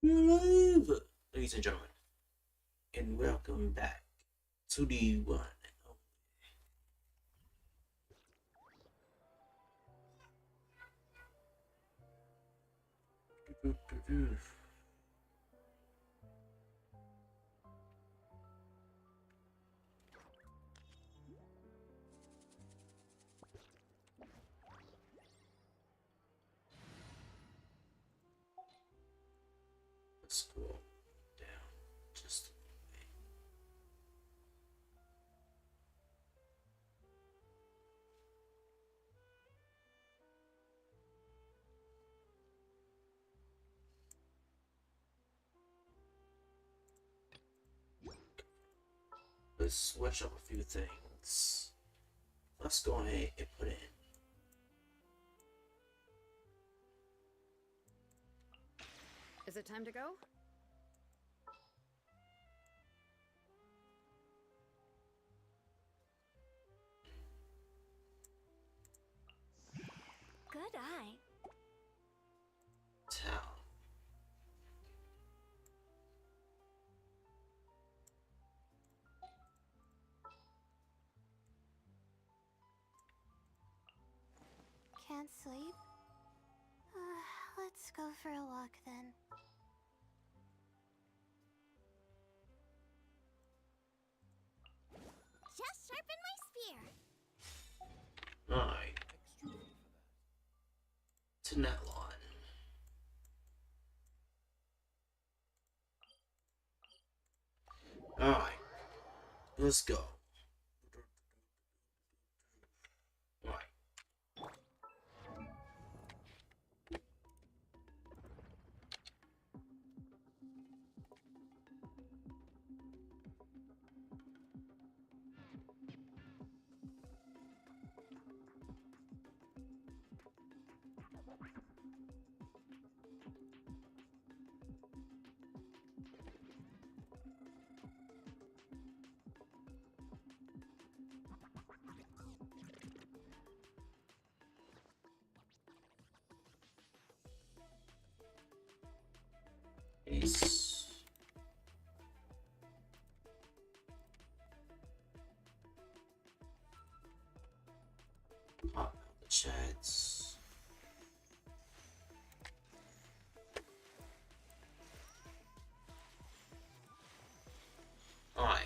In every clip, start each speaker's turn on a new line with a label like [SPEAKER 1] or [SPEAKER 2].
[SPEAKER 1] Ladies and gentlemen, and welcome back to the one and only. Let's go down just a bit. Let's switch up a few things. Let's go ahead and put in.
[SPEAKER 2] Is it time to go?
[SPEAKER 3] Good eye.
[SPEAKER 1] Town.
[SPEAKER 3] Can't sleep? Let's go for a walk then. Just sharpen my spear.
[SPEAKER 1] Alright. To Natlan. Alright. Let's go. Alright. Ace. Pop out the chats. Alright.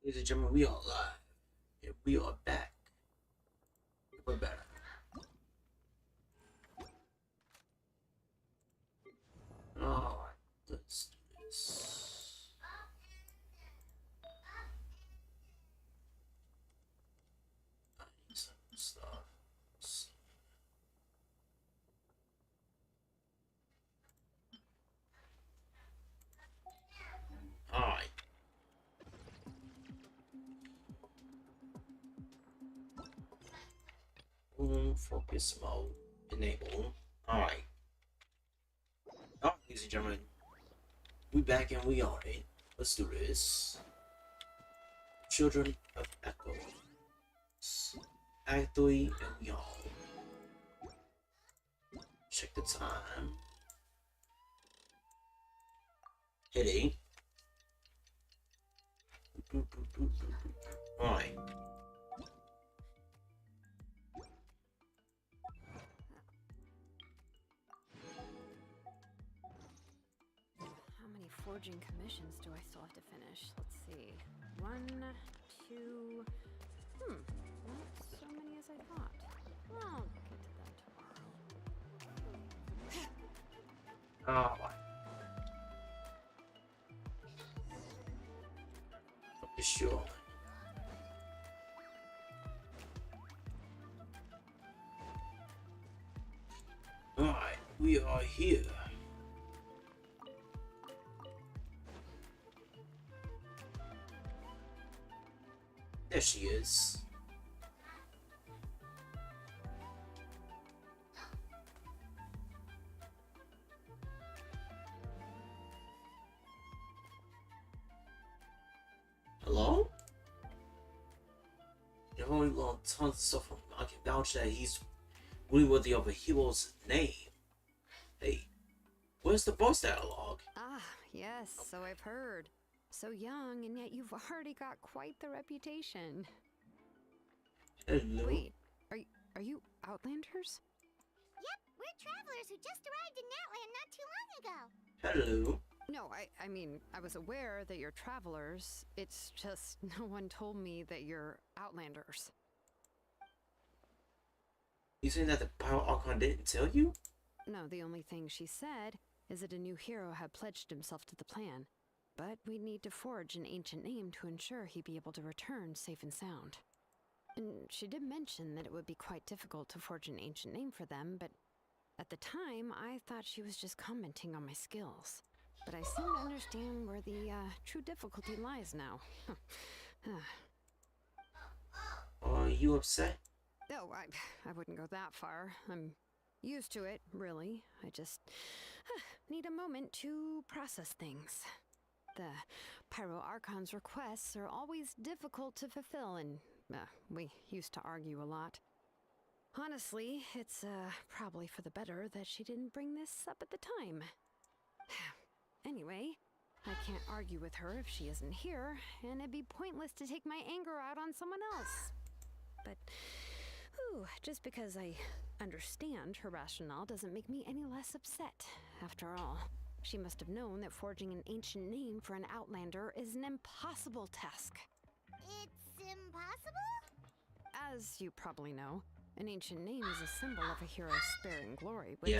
[SPEAKER 1] Ladies and gentlemen, we are live. And we are back. We're better. Alright, let's do this. I need some stuff. Alright. Focus mode enable. Alright. Alright, ladies and gentlemen. We back and we on it. Let's do this. Children of Echo. Act 3 and we on. Check the time. Hit 8.
[SPEAKER 2] forging commissions do I still have to finish? Let's see. 1, 2. Not so many as I thought. I'll get to them tomorrow.
[SPEAKER 1] Oh my. For sure. Alright, we are here. There she is. Hello? You've only learned tons of stuff from him. I can vouch that he's really worthy of a hero's name. Hey, where's the voice dialogue?
[SPEAKER 2] Ah, yes, so I've heard. So young, and yet you've already got quite the reputation.
[SPEAKER 1] Hello?
[SPEAKER 2] Wait, are you Outlanders?
[SPEAKER 3] Yep, we're travelers who just arrived in Natlan not too long ago.
[SPEAKER 1] Hello?
[SPEAKER 2] No, I mean, I was aware that you're travelers. It's just no one told me that you're Outlanders.
[SPEAKER 1] You saying that the Pyro Archon didn't tell you?
[SPEAKER 2] No, the only thing she said is that a new hero had pledged himself to the plan. But we'd need to forge an ancient name to ensure he'd be able to return safe and sound. And she did mention that it would be quite difficult to forge an ancient name for them, but at the time, I thought she was just commenting on my skills. But I seem to understand where the true difficulty lies now.
[SPEAKER 1] Are you upset?
[SPEAKER 2] No, I wouldn't go that far. I'm used to it, really. I just need a moment to process things. The Pyro Archon's requests are always difficult to fulfill, and we used to argue a lot. Honestly, it's probably for the better that she didn't bring this up at the time. Anyway, I can't argue with her if she isn't here, and it'd be pointless to take my anger out on someone else. But, just because I understand her rationale doesn't make me any less upset. After all, she must have known that forging an ancient name for an Outlander is an impossible task.
[SPEAKER 3] It's impossible?
[SPEAKER 2] As you probably know, an ancient name is a symbol of a hero's spirit and glory, which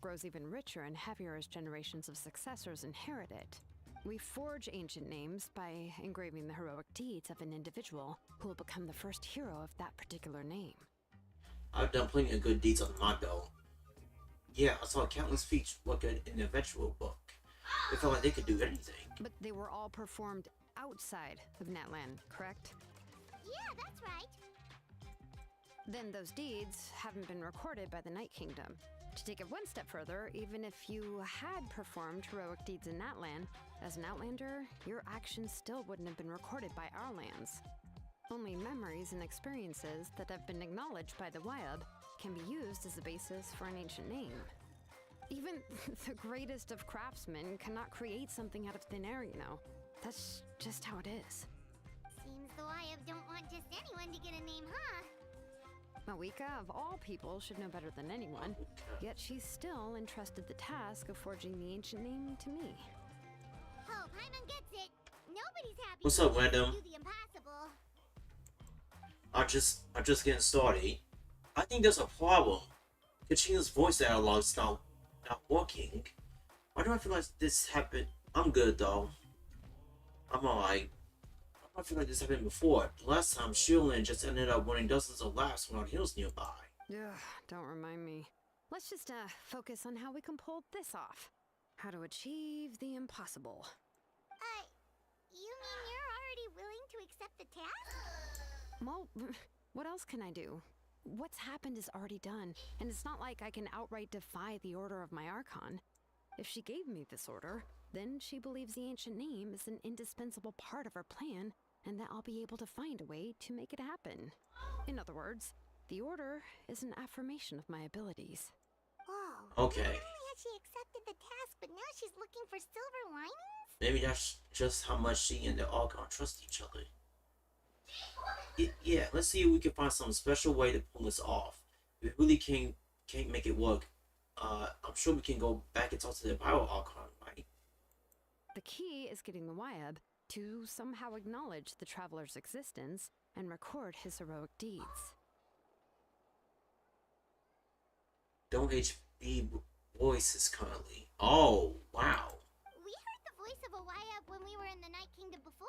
[SPEAKER 2] grows even richer and heavier as generations of successors inherit it. We forge ancient names by engraving the heroic deeds of an individual who will become the first hero of that particular name.
[SPEAKER 1] I've done plenty of good deeds under my belt. Yeah, I saw countless feats work in the eventual book. It felt like they could do anything.
[SPEAKER 2] But they were all performed outside of Natlan, correct?
[SPEAKER 3] Yeah, that's right.
[SPEAKER 2] Then those deeds haven't been recorded by the Night Kingdom. To take it one step further, even if you had performed heroic deeds in Natlan, as an Outlander, your actions still wouldn't have been recorded by our lands. Only memories and experiences that have been acknowledged by the Wyab can be used as a basis for an ancient name. Even the greatest of craftsmen cannot create something out of thin air, you know. That's just how it is.
[SPEAKER 3] Seems the Wyab don't want just anyone to get a name, huh?
[SPEAKER 2] Mawika, of all people, should know better than anyone, yet she's still entrusted the task of forging the ancient name to me.
[SPEAKER 3] Oh, Paimon gets it. Nobody's happy.
[SPEAKER 1] What's up, Random?
[SPEAKER 3] Do the impossible.
[SPEAKER 1] I'm just getting started. I think there's a problem. Kachina's voice dialogue's not working. Why do I feel like this happened? I'm good though. I'm alright. I feel like this happened before. Last time, Shieldland just ended up winning dozens of laps without hills nearby.
[SPEAKER 2] Ugh, don't remind me. Let's just focus on how we can pull this off. How to achieve the impossible.
[SPEAKER 3] You mean you're already willing to accept the task?
[SPEAKER 2] Well, what else can I do? What's happened is already done, and it's not like I can outright defy the order of my Archon. If she gave me this order, then she believes the ancient name is an indispensable part of her plan, and that I'll be able to find a way to make it happen. In other words, the order is an affirmation of my abilities.
[SPEAKER 3] Whoa.
[SPEAKER 1] Okay.
[SPEAKER 3] Not only has she accepted the task, but now she's looking for silver linings?
[SPEAKER 1] Maybe that's just how much she and the Archon trust each other. Yeah, let's see if we can find some special way to pull this off. If we really can't make it work, I'm sure we can go back and talk to the Pyro Archon, right?
[SPEAKER 2] The key is getting the Wyab to somehow acknowledge the traveler's existence and record his heroic deeds.
[SPEAKER 1] Don't HB voices currently. Oh, wow.
[SPEAKER 3] We heard the voice of a Wyab when we were in the Night Kingdom before.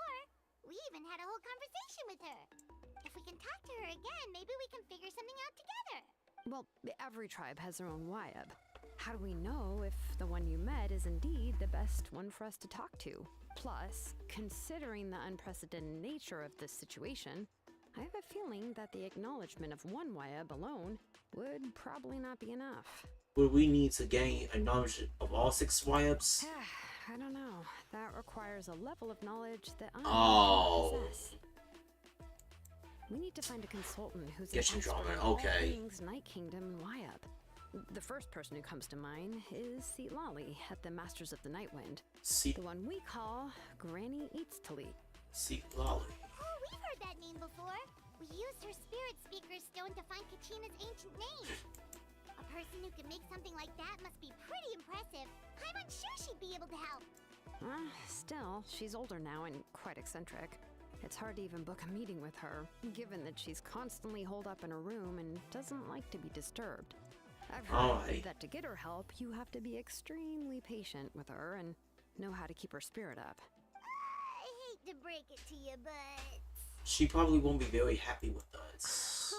[SPEAKER 3] We even had a whole conversation with her. If we can talk to her again, maybe we can figure something out together.
[SPEAKER 2] Well, every tribe has their own Wyab. How do we know if the one you met is indeed the best one for us to talk to? Plus, considering the unprecedented nature of this situation, I have a feeling that the acknowledgement of one Wyab alone would probably not be enough.
[SPEAKER 1] Would we need to gain a knowledge of all 6 Wyabs?
[SPEAKER 2] I don't know. That requires a level of knowledge that I don't possess. We need to find a consultant who's an
[SPEAKER 1] Genshin
[SPEAKER 2] expert
[SPEAKER 1] drama,
[SPEAKER 2] in all
[SPEAKER 1] okay.
[SPEAKER 2] things Night Kingdom and Wyab. The first person who comes to mind is Lali at the Masters of the Nightwind. The one we call Granny Eats to Leap.
[SPEAKER 1] Lali.
[SPEAKER 3] Oh, we've heard that name before. We used her Spirit Speaker Stone to find Kachina's ancient name. A person who can make something like that must be pretty impressive. I'm unsure she'd be able to help.
[SPEAKER 2] Still, she's older now and quite eccentric. It's hard to even book a meeting with her, given that she's constantly holed up in her room and doesn't like to be disturbed. I've heard that to get her help, you have to be extremely patient with her and know how to keep her spirit up.
[SPEAKER 3] I hate to break it to you, but...
[SPEAKER 1] She probably won't be very happy with us.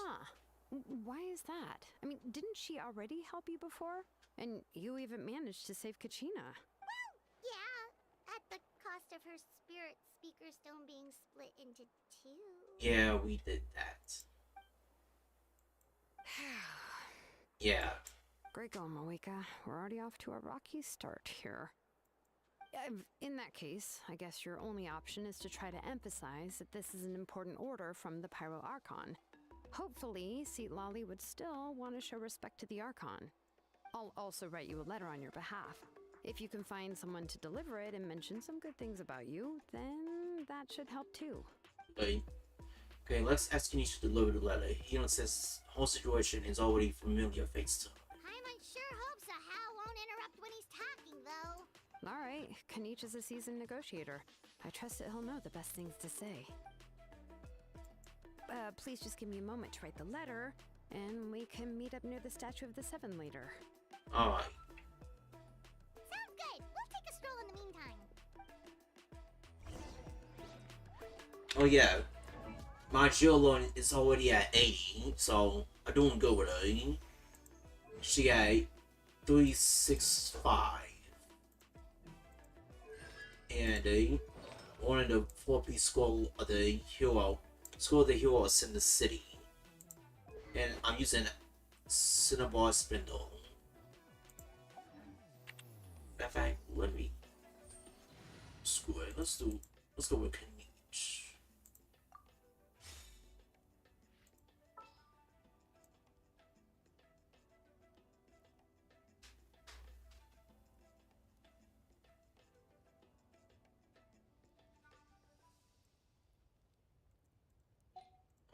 [SPEAKER 2] Why is that? I mean, didn't she already help you before? And you even managed to save Kachina.
[SPEAKER 3] Well, yeah, at the cost of her Spirit Speaker Stone being split into 2.
[SPEAKER 1] Yeah, we did that. Yeah.
[SPEAKER 2] Great going, Moeka. We're already off to a rocky start here. In that case, I guess your only option is to try to emphasize that this is an important order from the Pyro Archon. Hopefully, Lali would still want to show respect to the Archon. I'll also write you a letter on your behalf. If you can find someone to deliver it and mention some good things about you, then that should help too.
[SPEAKER 1] Okay, let's ask Kenichi to deliver the letter. He says this whole situation is already familiar face to him.
[SPEAKER 3] Paimon sure hopes a Hal won't interrupt when he's talking, though.
[SPEAKER 2] Alright, Kenichi is a seasoned negotiator. I trust that he'll know the best things to say. Please just give me a moment to write the letter, and we can meet up near the Statue of the Seven later.
[SPEAKER 1] Alright.
[SPEAKER 3] Sounds good. We'll take a stroll in the meantime.
[SPEAKER 1] Oh yeah. My Jolo is already at 80, so I'm doing good with her. She got 365. And one of the 4-piece scroll of the hero. Scroll of the hero is in the city. And I'm using Cinnabar Spindle. In fact, let me screw it. Let's go with Kenichi.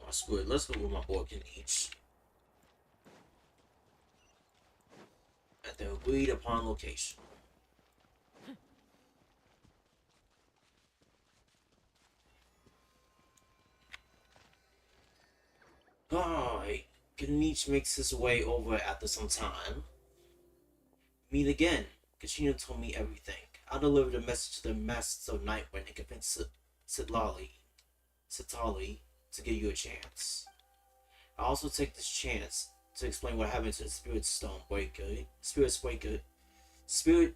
[SPEAKER 1] Oh, screw it. Let's go with my boy Kenichi. At the agreed upon location. Alright, Kenichi makes his way over after some time. Meet again. Kachina told me everything. I delivered the message to the Masters of Nightwind and convinced Sitali to give you a chance. I also take this chance to explain what happened to the Spirit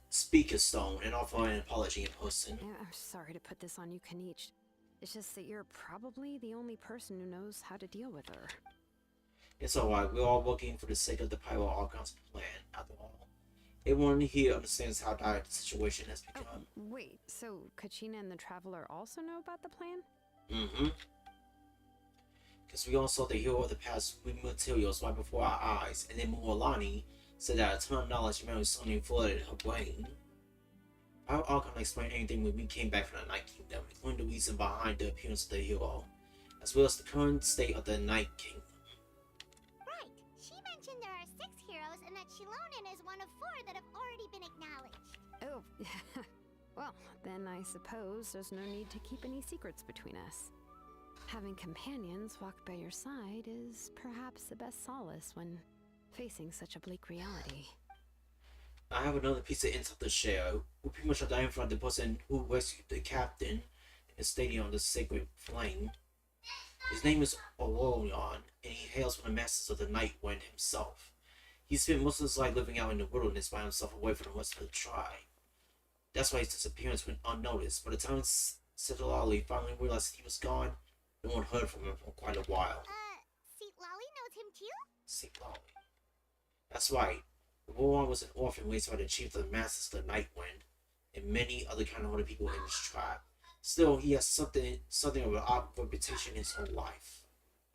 [SPEAKER 1] Speaker Stone, and offer an apology in person.
[SPEAKER 2] I'm sorry to put this on you, Kenichi. It's just that you're probably the only person who knows how to deal with her.
[SPEAKER 1] It's alright, we're all working for the sake of the Pyro Archon's plan, after all. Everyone here understands how dire the situation has become.
[SPEAKER 2] Wait, so Kachina and the Traveler also know about the plan?
[SPEAKER 1] Mm-hmm. Because we all saw the hero of the past with materials right before our eyes, and then Mualani said that a ton of knowledge memory suddenly flooded her brain. Our Archon explained anything when we came back from the Night Kingdom, including the reason behind the appearance of the hero, as well as the current state of the Night Kingdom.
[SPEAKER 3] Right. She mentioned there are 6 heroes and that Shilonen is one of 4 that have already been acknowledged.
[SPEAKER 2] Oh, Well, then I suppose there's no need to keep any secrets between us. Having companions walk by your side is perhaps the best solace when facing such a bleak reality.
[SPEAKER 1] I have another piece of intel to share. We pretty much are dying from the person who rescued the captain in the stadium on the Sacred Flame. His name is Archon, and he hails from the Masters of the Night Wind himself. He spent most of his life living out in the wilderness by himself away from the rest of the tribe. That's why his disappearance went unnoticed. By the time Sitalali finally realized he was gone, no one heard from him for quite a while.
[SPEAKER 3] Seat Lolly knows him too?
[SPEAKER 1] Sitalali. That's right. Archon was an orphan raised by the chief of the Masters of the Night Wind, and many other kind-hearted people in his tribe. Still, he has something of an odd reputation in his whole life.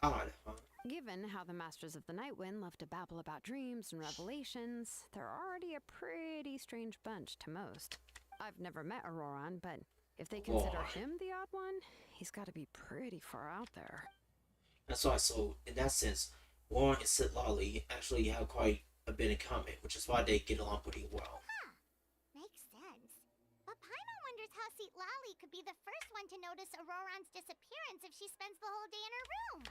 [SPEAKER 1] Odd, huh?
[SPEAKER 2] Given how the Masters of the Night Wind love to babble about dreams and revelations, they're already a pretty strange bunch to most. I've never met Auroran, but if they consider him the odd one, he's got to be pretty far out there.
[SPEAKER 1] That's why, so in that sense, Warren and Sitalali actually have quite a bit in common, which is why they get along pretty well.
[SPEAKER 3] Huh. Makes sense. But Paimon wonders how Seat Lolly could be the first one to notice Auroran's disappearance if she spends the whole day in her room.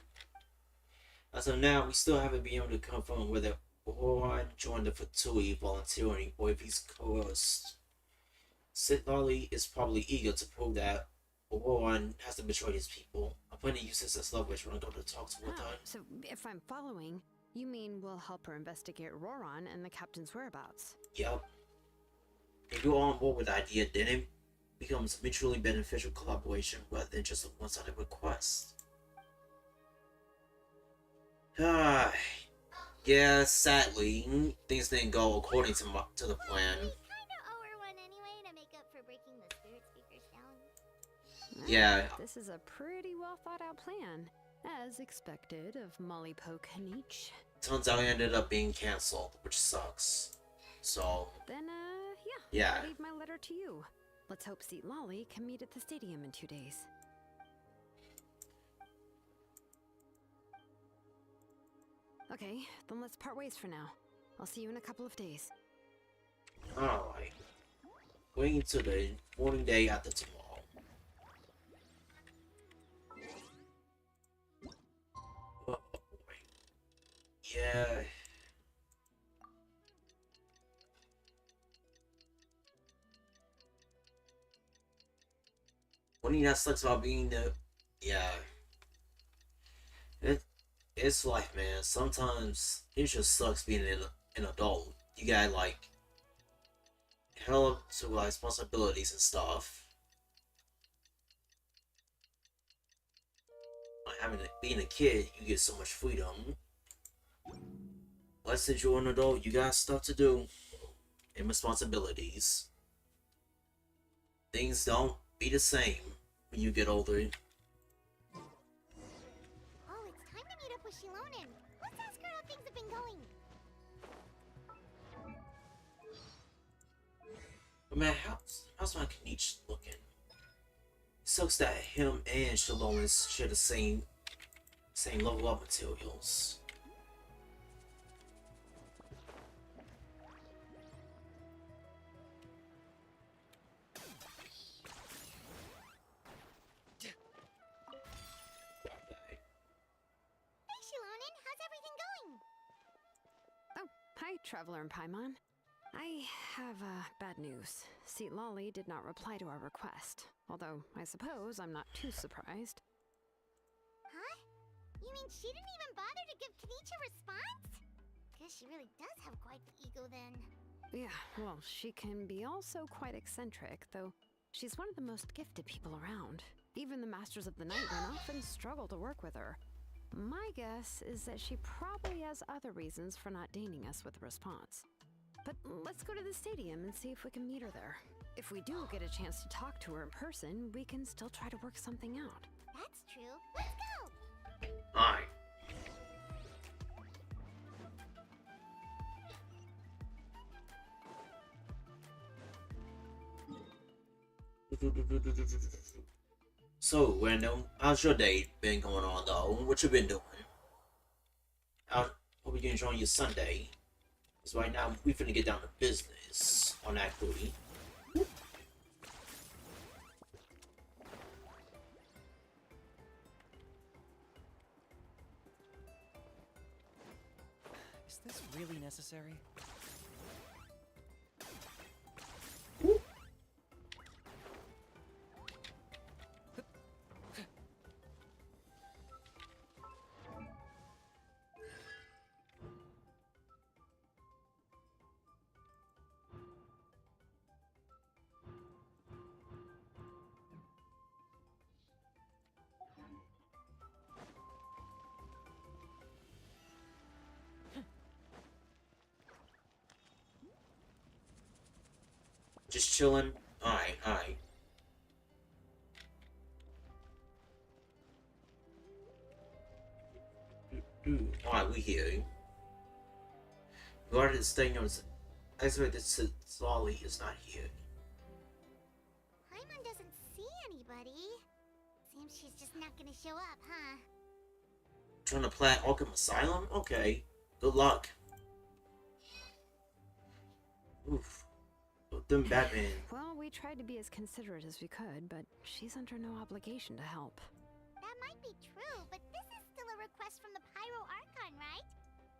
[SPEAKER 1] As of now, we still haven't been able to confirm whether Auroran joined the Fatui volunteering or if he's coerced. Sitalali is probably eager to prove that Auroran hasn't betrayed his people. I plan to use this as leverage when I go to talk to her.
[SPEAKER 2] So if I'm following, you mean we'll help her investigate Auroran and the captain's whereabouts?
[SPEAKER 1] Yep. If you're on board with the idea, then it becomes mutually beneficial collaboration rather than just a one-sided request. Yeah, sadly, things didn't go according to the plan.
[SPEAKER 3] We kinda owe her one anyway to make up for breaking the spirit speakers down.
[SPEAKER 1] Yeah.
[SPEAKER 2] This is a pretty well thought out plan, as expected of Molly Poke Nietzsche.
[SPEAKER 1] Turns out it ended up being cancelled, which sucks. So
[SPEAKER 2] Then,
[SPEAKER 1] yeah.
[SPEAKER 2] I'll leave my letter to you. Let's hope Seat Lolly can meet at the stadium in 2 days. Okay, then let's part ways for now. I'll see you in a couple of days.
[SPEAKER 1] Alright. Waiting to the morning day after tomorrow. Oh boy. Yeah. One thing that sucks about being the... Yeah. It's life, man. Sometimes it just sucks being an adult. You gotta, like, hell up to responsibilities and stuff. Like, being a kid, you get so much freedom. But since you're an adult, you got stuff to do and responsibilities. Things don't be the same when you get older.
[SPEAKER 3] Oh, it's time to meet up with Shilonen. Let's ask her how things have been going.
[SPEAKER 1] But man, how's my Kanichi looking? It sucks that him and Shilonen share the same level up materials.
[SPEAKER 3] Hey, Shilonen, how's everything going?
[SPEAKER 2] Oh, hi, Traveler and Paimon. I have bad news. Seat Lolly did not reply to our request, although I suppose I'm not too surprised.
[SPEAKER 3] Huh? You mean she didn't even bother to give Kanichi a response? Guess she really does have quite the ego then.
[SPEAKER 2] Yeah, well, she can be also quite eccentric, though she's one of the most gifted people around. Even the Masters of the Night Wind often struggle to work with her. My guess is that she probably has other reasons for not deigning us with a response. But let's go to the stadium and see if we can meet her there. If we do get a chance to talk to her in person, we can still try to work something out.
[SPEAKER 3] That's true. Let's go!
[SPEAKER 1] Alright. So, Random, how's your day been going on though? What you been doing? I hope you're enjoying your Sunday. Because right now, we finna get down to business on Act 3.
[SPEAKER 4] this really necessary?
[SPEAKER 1] Just chilling. Alright, alright. Alright, we here. Guard is staying on. I expect that Solly is not here.
[SPEAKER 3] Paimon doesn't see anybody. Seems she's just not gonna show up, huh?
[SPEAKER 1] Trying to plant Arkham Asylum? Okay. Good luck. Oof. Them Batman.
[SPEAKER 2] Well, we tried to be as considerate as we could, but she's under no obligation to help.
[SPEAKER 3] That might be true, but this is still a request from the Pyro Archon, right?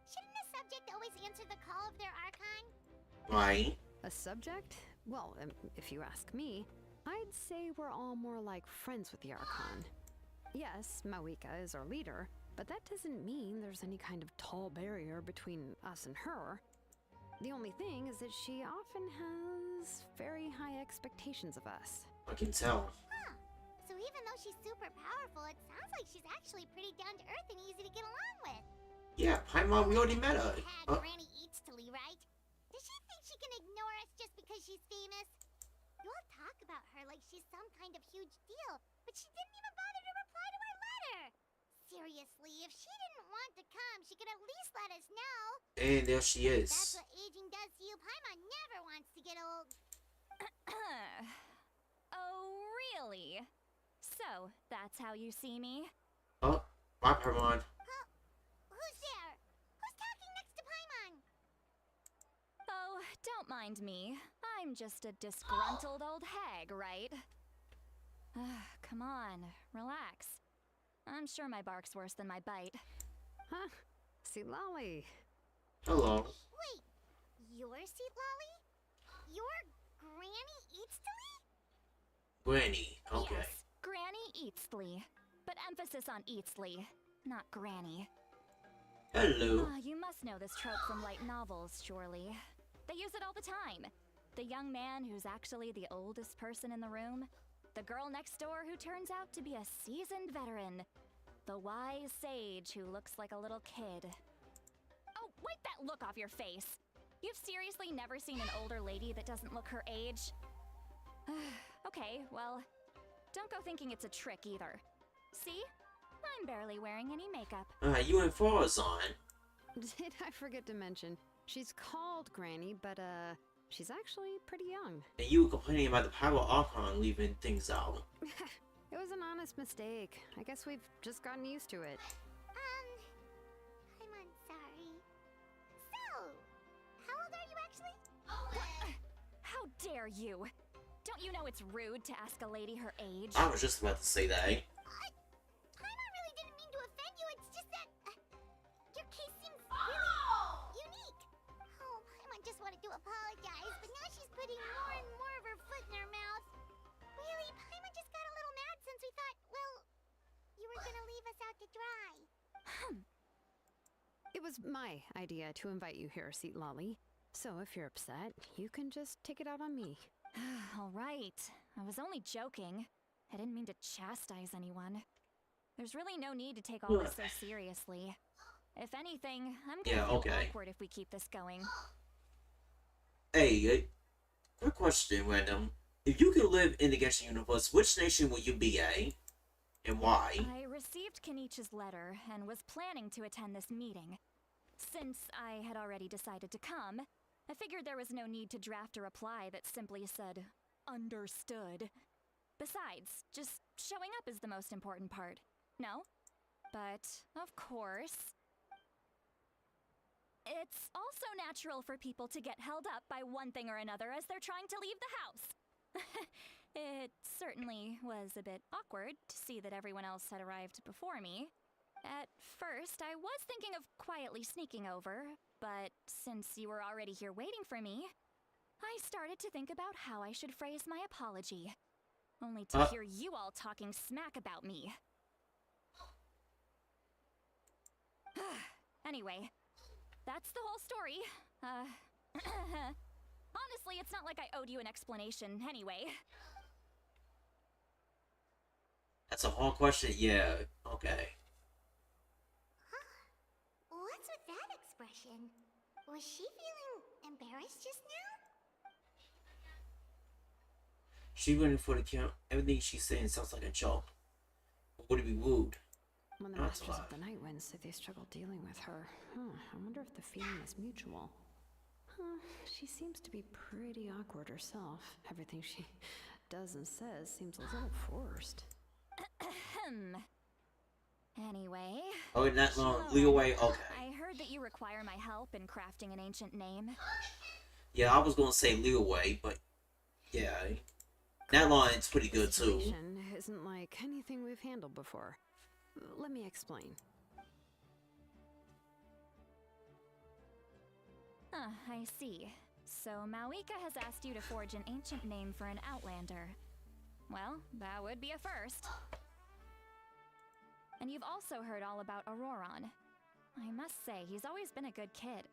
[SPEAKER 3] Shouldn't a subject always answer the call of their Archon?
[SPEAKER 1] Right.
[SPEAKER 2] A subject? Well, if you ask me, I'd say we're all more like friends with the Archon. Yes, Mawika is our leader, but that doesn't mean there's any kind of tall barrier between us and her. The only thing is that she often has very high expectations of us.
[SPEAKER 1] I can tell.
[SPEAKER 3] Huh. So even though she's super powerful, it sounds like she's actually pretty down to earth and easy to get along with.
[SPEAKER 1] Yeah, Paimon, we already met her.
[SPEAKER 3] Granny Eatstily, right? Does she think she can ignore us just because she's famous? You all talk about her like she's some kind of huge deal, but she didn't even bother to reply to our letter. Seriously, if she didn't want to come, she could at least let us know.
[SPEAKER 1] And there she
[SPEAKER 3] That's
[SPEAKER 1] is.
[SPEAKER 3] what aging does to you. Paimon never wants to get old.
[SPEAKER 5] Oh, really? So, that's how you see me?
[SPEAKER 1] Oh, bye, Paimon.
[SPEAKER 3] Who's there? Who's talking next to Paimon?
[SPEAKER 5] Oh, don't mind me. I'm just a disgruntled old hag, right? Come on, relax. I'm sure my bark's worse than my bite.
[SPEAKER 2] Huh? See, Lolly.
[SPEAKER 1] Hello.
[SPEAKER 3] Wait, your seat, Lolly? Your Granny Eatstily?
[SPEAKER 1] Granny. Okay.
[SPEAKER 5] Yes, Granny Eatsley. But emphasis on Eatsley, not Granny.
[SPEAKER 1] Hello.
[SPEAKER 5] You must know this trope from light novels, surely. They use it all the time. The young man who's actually the oldest person in the room. The girl next door who turns out to be a seasoned veteran. The wise sage who looks like a little kid. Oh, wipe that look off your face! You've seriously never seen an older lady that doesn't look her age? Okay, well, don't go thinking it's a trick either. See? I'm barely wearing any makeup.
[SPEAKER 1] You and Farazan.
[SPEAKER 2] Did I forget to mention? She's called Granny, but she's actually pretty young.
[SPEAKER 1] And you were complaining about the Power Archon leaving things out.
[SPEAKER 2] It was an honest mistake. I guess we've just gotten used to it.
[SPEAKER 3] I'm sorry. So, how old are you actually?
[SPEAKER 5] How dare you? Don't you know it's rude to ask a lady her age?
[SPEAKER 1] I was just about to say that.
[SPEAKER 3] Paimon really didn't mean to offend you. It's just that your case seems really unique. Oh, Paimon just wanted to apologize, but now she's putting more and more of her foot in her mouth. Really, Paimon just got a little mad since we thought, well, you were gonna leave us out to dry.
[SPEAKER 2] It was my idea to invite you here, Seat Lolly. So if you're upset, you can just take it out on me.
[SPEAKER 5] All right. I was only joking. I didn't mean to chastise anyone. There's really no need to take all this so seriously. If anything, I'm gonna feel awkward if we keep this going.
[SPEAKER 1] Hey, quick question, random. If you could live in the Genshin universe, which nation would you be, And why?
[SPEAKER 5] I received Kenichi's letter and was planning to attend this meeting. Since I had already decided to come, I figured there was no need to draft a reply that simply said, understood. Besides, just showing up is the most important part. No? But, of course, it's also natural for people to get held up by one thing or another as they're trying to leave the house. It certainly was a bit awkward to see that everyone else had arrived before me. At first, I was thinking of quietly sneaking over, But since you were already here waiting for me, I started to think about how I should phrase my apology. Only to hear you all talking smack about me. Anyway, that's the whole story. Honestly, it's not like I owed you an explanation anyway.
[SPEAKER 1] That's a hard question. Yeah. Okay.
[SPEAKER 3] What's with that expression? Was she feeling embarrassed just now?
[SPEAKER 1] She went for the count. Everything she's saying sounds like a joke. Or would it be rude?
[SPEAKER 2] When the
[SPEAKER 1] That's
[SPEAKER 2] Masters
[SPEAKER 1] alive.
[SPEAKER 2] of the Night Wind said they struggled dealing with her, I wonder if the feeling is mutual. She seems to be pretty awkward herself. Everything she does and says seems a little forced.
[SPEAKER 5] Anyway.
[SPEAKER 1] Oh, not long.
[SPEAKER 5] Shalom.
[SPEAKER 1] Legal way. Okay.
[SPEAKER 5] I heard that you require my help in crafting an ancient name.
[SPEAKER 1] Yeah, I was gonna say legal way, but yeah, that line's pretty good too.
[SPEAKER 2] Discrimination isn't like anything we've handled before. Let me explain.
[SPEAKER 5] I see. So Mawika has asked you to forge an ancient name for an Outlander. Well, that would be a first. And you've also heard all about Auroron. I must say, he's always been a good kid.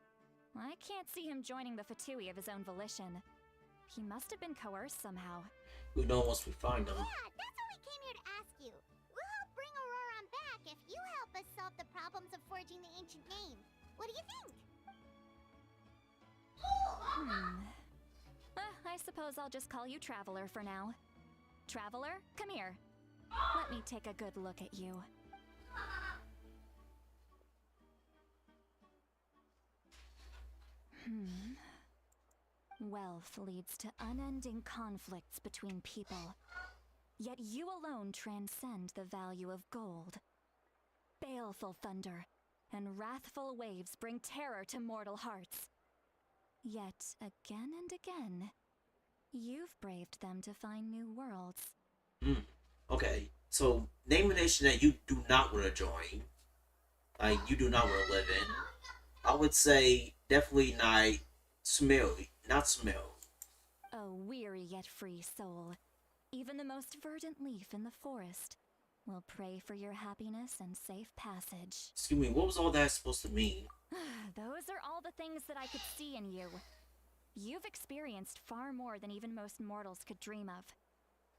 [SPEAKER 5] I can't see him joining the Fatui of his own volition. He must have been coerced somehow.
[SPEAKER 1] We know once we find them.
[SPEAKER 3] Yeah, that's what we came here to ask you. We'll help bring Auroron back if you help us solve the problems of forging the ancient name. What do you think?
[SPEAKER 5] I suppose I'll just call you Traveler for now. Traveler, come here. Let me take a good look at you. Wealth leads to unending conflicts between people. Yet you alone transcend the value of gold. Baleful thunder and wrathful waves bring terror to mortal hearts. Yet again and again, you've braved them to find new worlds.
[SPEAKER 1] Okay, so name a nation that you do not want to join. Like, you do not want to live in. I would say definitely not Smell.
[SPEAKER 5] A weary yet free soul, even the most verdant leaf in the forest will pray for your happiness and safe passage.
[SPEAKER 1] Excuse me, what was all that supposed to mean?
[SPEAKER 5] Those are all the things that I could see in you. You've experienced far more than even most mortals could dream of.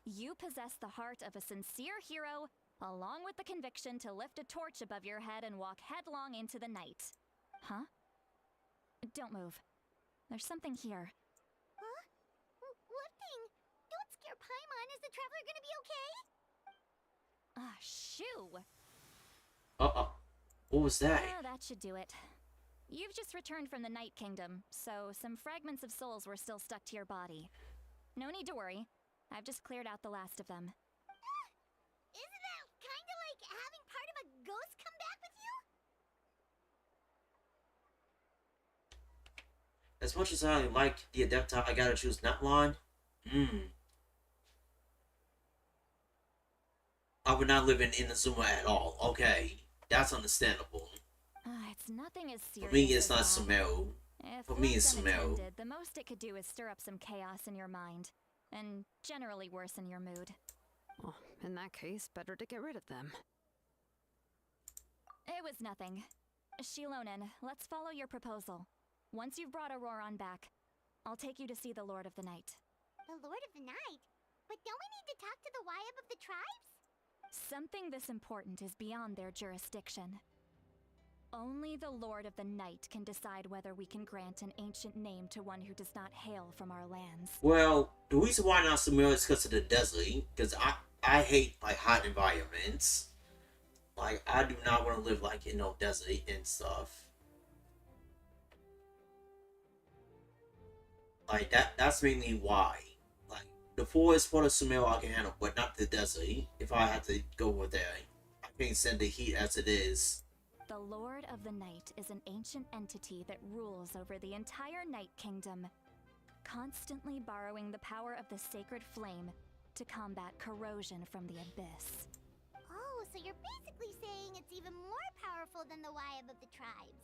[SPEAKER 5] You possess the heart of a sincere hero, along with the conviction to lift a torch above your head and walk headlong into the night. Huh? Don't move. There's something here.
[SPEAKER 3] Huh? What thing? Don't scare Paimon. Is the traveler gonna be okay?
[SPEAKER 5] Shoo!
[SPEAKER 1] What was that?
[SPEAKER 5] That should do it. You've just returned from the Night Kingdom, so some fragments of souls were still stuck to your body. No need to worry. I've just cleared out the last of them.
[SPEAKER 3] Isn't that kinda like having part of a ghost come back with you?
[SPEAKER 1] As much as I like the Adepta, I gotta choose Natlan. I would not live in Inazuma at all. Okay, that's understandable.
[SPEAKER 5] It's nothing as serious.
[SPEAKER 1] For me, it's
[SPEAKER 5] as
[SPEAKER 1] not
[SPEAKER 5] that.
[SPEAKER 1] Smell.
[SPEAKER 5] If
[SPEAKER 1] For me,
[SPEAKER 5] left
[SPEAKER 1] it's Smell.
[SPEAKER 5] unattended, the most it could do is stir up some chaos in your mind, and generally worsen your mood.
[SPEAKER 2] Well, in that case, better to get rid of them.
[SPEAKER 5] It was nothing. Shilonen, let's follow your proposal. Once you've brought Auroron back, I'll take you to see the Lord of the Night.
[SPEAKER 3] The Lord of the Night? But don't we need to talk to the Wyab of the tribes?
[SPEAKER 5] Something this important is beyond their jurisdiction. Only the Lord of the Night can decide whether we can grant an ancient name to one who does not hail from our lands.
[SPEAKER 1] Well, the reason why not Smell is because of the desert. Because I hate like hot environments. Like, I do not want to live like in no desert and stuff. Like, that's mainly why. Like, the forest for the smell I can handle, but not the desert. If I have to go over there, I can't send the heat as it is.
[SPEAKER 5] The Lord of the Night is an ancient entity that rules over the entire Night Kingdom, constantly borrowing the power of the sacred flame to combat corrosion from the abyss.
[SPEAKER 3] Oh, so you're basically saying it's even more powerful than the Wyab of the tribes.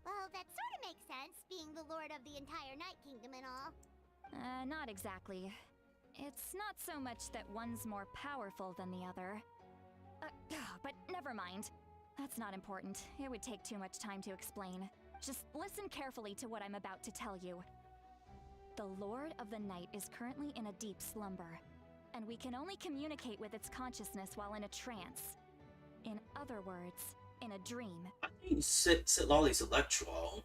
[SPEAKER 3] Well, that sort of makes sense, being the lord of the entire Night Kingdom and all.
[SPEAKER 5] Not exactly. It's not so much that one's more powerful than the other. But never mind. That's not important. It would take too much time to explain. Just listen carefully to what I'm about to tell you. The Lord of the Night is currently in a deep slumber, and we can only communicate with its consciousness while in a trance. In other words, in a dream.
[SPEAKER 1] I think Lolly's Electro.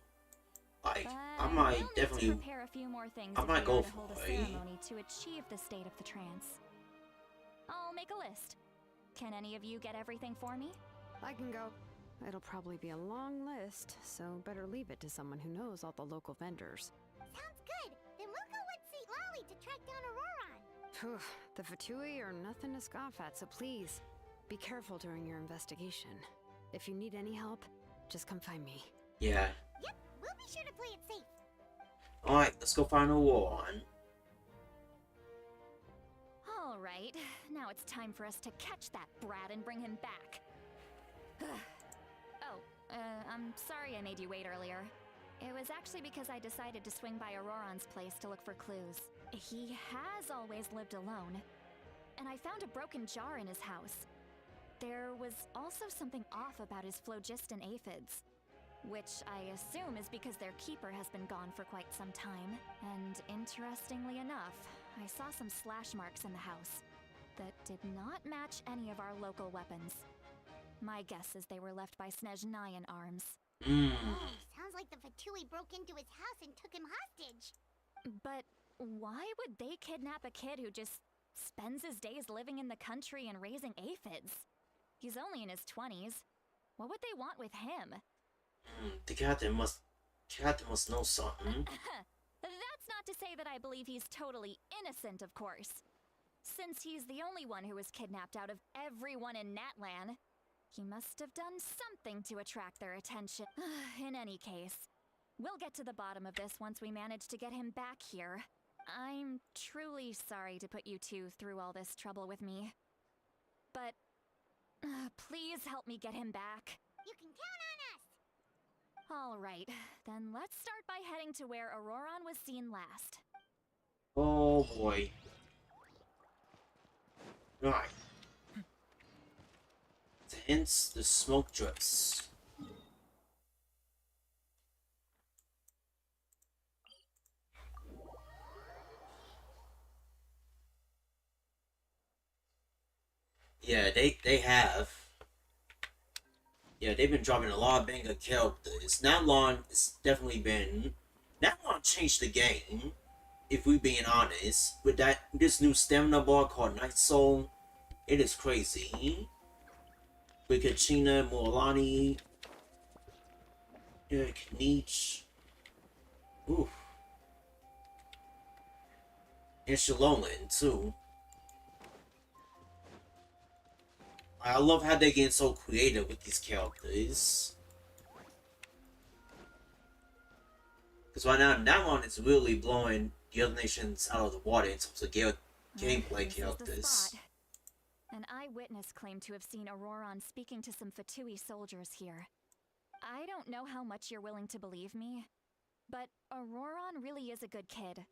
[SPEAKER 1] Like, I
[SPEAKER 5] But
[SPEAKER 1] might
[SPEAKER 5] we'll need
[SPEAKER 1] definitely.
[SPEAKER 5] to prepare a few more things
[SPEAKER 1] I
[SPEAKER 5] if
[SPEAKER 1] might
[SPEAKER 5] we are
[SPEAKER 1] go
[SPEAKER 5] to hold a
[SPEAKER 1] for it.
[SPEAKER 5] ceremony to achieve the state of the trance. I'll make a list. Can any of you get everything for me?
[SPEAKER 2] I can go. It'll probably be a long list, so better leave it to someone who knows all the local vendors.
[SPEAKER 3] Sounds good. Then we'll go with St. Lolly to track down Auroron.
[SPEAKER 2] Phew, the Fatui are nothing to scoff at, so please, be careful during your investigation. If you need any help, just come find me.
[SPEAKER 1] Yeah.
[SPEAKER 3] Yep, we'll be sure to play it safe.
[SPEAKER 1] Alright, let's go find Auroron.
[SPEAKER 5] All right, now it's time for us to catch that brat and bring him back. I'm sorry I made you wait earlier. It was actually because I decided to swing by Auroron's place to look for clues. He has always lived alone, and I found a broken jar in his house. There was also something off about his phlogiston aphids, which I assume is because their keeper has been gone for quite some time. And interestingly enough, I saw some slash marks in the house that did not match any of our local weapons. My guess is they were left by Snezhnayan-arms.
[SPEAKER 3] Sounds like the Fatui broke into his house and took him hostage.
[SPEAKER 5] But why would they kidnap a kid who just spends his days living in the country and raising aphids? He's only in his 20s. What would they want with him?
[SPEAKER 1] The captain must know something.
[SPEAKER 5] That's not to say that I believe he's totally innocent, of course. Since he's the only one who was kidnapped out of everyone in Natlan, he must have done something to attract their attention. In any case, we'll get to the bottom of this once we manage to get him back here. I'm truly sorry to put you two through all this trouble with me. But please help me get him back.
[SPEAKER 3] You can count on us.
[SPEAKER 5] All right, then let's start by heading to where Auroron was seen last.
[SPEAKER 1] Oh boy. Right. Hence the smoke drips. Yeah, they have. Yeah, they've been dropping a lot of banger characters. Natlan has definitely been. Natlan changed the game, if we being honest. With this new stamina bar called Night Soul, it is crazy. With Kachina, Morlani, Knich. Oof. And Shalolin, too. I love how they're getting so creative with these characters. Because right now, Natlan is really blowing the other nations out of the water in terms of gameplay
[SPEAKER 5] This is the
[SPEAKER 1] characters.
[SPEAKER 5] spot. An eyewitness claimed to have seen Auroron speaking to some Fatui soldiers here. I don't know how much you're willing to believe me, but Auroron really is a good kid.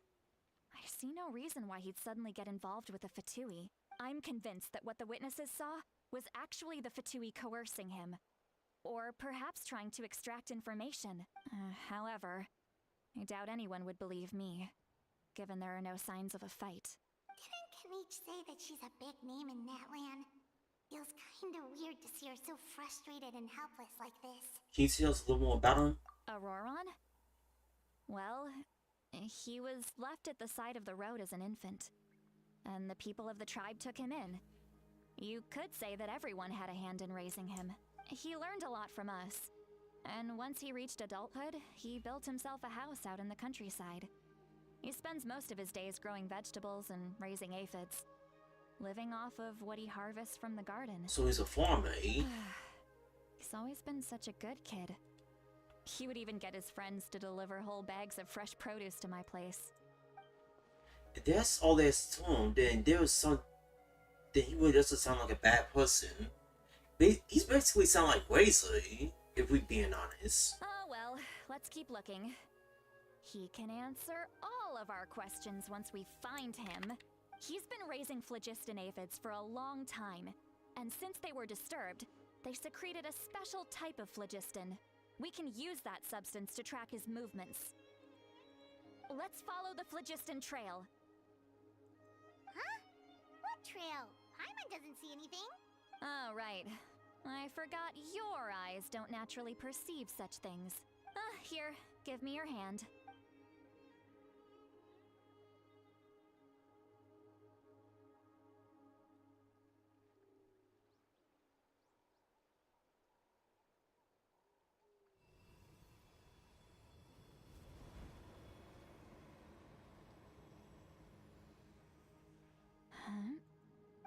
[SPEAKER 5] I see no reason why he'd suddenly get involved with the Fatui. I'm convinced that what the witnesses saw was actually the Fatui coercing him, or perhaps trying to extract information. However, I doubt anyone would believe me, given there are no signs of a fight.
[SPEAKER 3] Didn't Knich say that she's a big name in Natlan? Feels kinda weird to see her so frustrated and helpless like this.
[SPEAKER 1] Can you tell us a little more about him?
[SPEAKER 5] Auroron? Well, he was left at the side of the road as an infant, and the people of the tribe took him in. You could say that everyone had a hand in raising him. He learned a lot from us, and once he reached adulthood, he built himself a house out in the countryside. He spends most of his days growing vegetables and raising aphids, living off of what he harvests from the garden.
[SPEAKER 1] So he's a farmer, eh?
[SPEAKER 5] He's always been such a good kid. He would even get his friends to deliver whole bags of fresh produce to my place.
[SPEAKER 1] If that's all there's to him, then then he really doesn't sound like a bad person. He's basically sound like Wesley, if we being honest.
[SPEAKER 5] Oh well, let's keep looking. He can answer all of our questions once we find him. He's been raising phlogiston aphids for a long time, and since they were disturbed, they secreted a special type of phlogiston. We can use that substance to track his movements. Let's follow the phlogiston trail.
[SPEAKER 3] Huh? What trail? Paimon doesn't see anything.
[SPEAKER 5] Oh, right. I forgot your eyes don't naturally perceive such things. Here, give me your hand.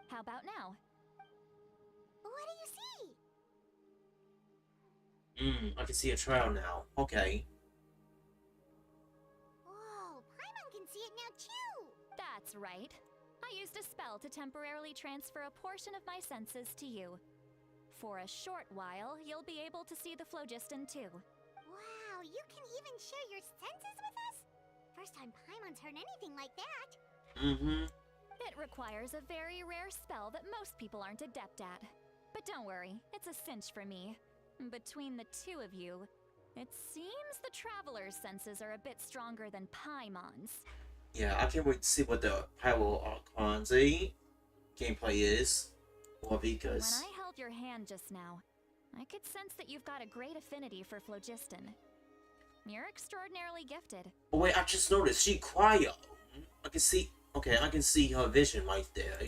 [SPEAKER 5] How about now?
[SPEAKER 3] What do you see?
[SPEAKER 1] I can see a trail now. Okay.
[SPEAKER 3] Whoa, Paimon can see it now too!
[SPEAKER 5] That's right. I used a spell to temporarily transfer a portion of my senses to you. For a short while, you'll be able to see the phlogiston too.
[SPEAKER 3] Wow, you can even share your senses with us? First time Paimon's heard anything like that.
[SPEAKER 5] It requires a very rare spell that most people aren't adept at. But don't worry, it's a cinch for me. Between the two of you, it seems the Traveler's senses are a bit stronger than Paimon's.
[SPEAKER 1] Yeah, I can't wait to see what the Pyro Archon's gameplay is. Well, because...
[SPEAKER 5] When I held your hand just now, I could sense that you've got a great affinity for phlogiston. You're extraordinarily gifted.
[SPEAKER 1] Oh wait, I just noticed, she cryo. I can see... Okay, I can see her vision right there.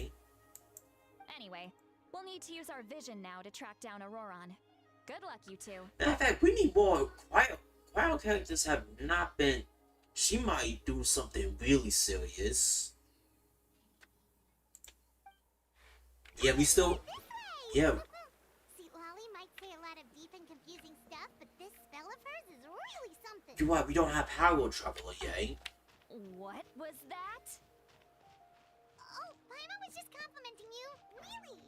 [SPEAKER 5] Anyway, we'll need to use our vision now to track down Auroron. Good luck, you two.
[SPEAKER 1] Matter of fact, we need more cryo characters have not been... She might do something really serious. Yeah, we still... Yeah.
[SPEAKER 3] See, Lolly might say a lot of deep and confusing stuff, but this spell of hers is really something.
[SPEAKER 1] You're right, we don't have Power Traveler yet.
[SPEAKER 5] What was that?
[SPEAKER 3] Oh, Paimon was just complimenting you. Really?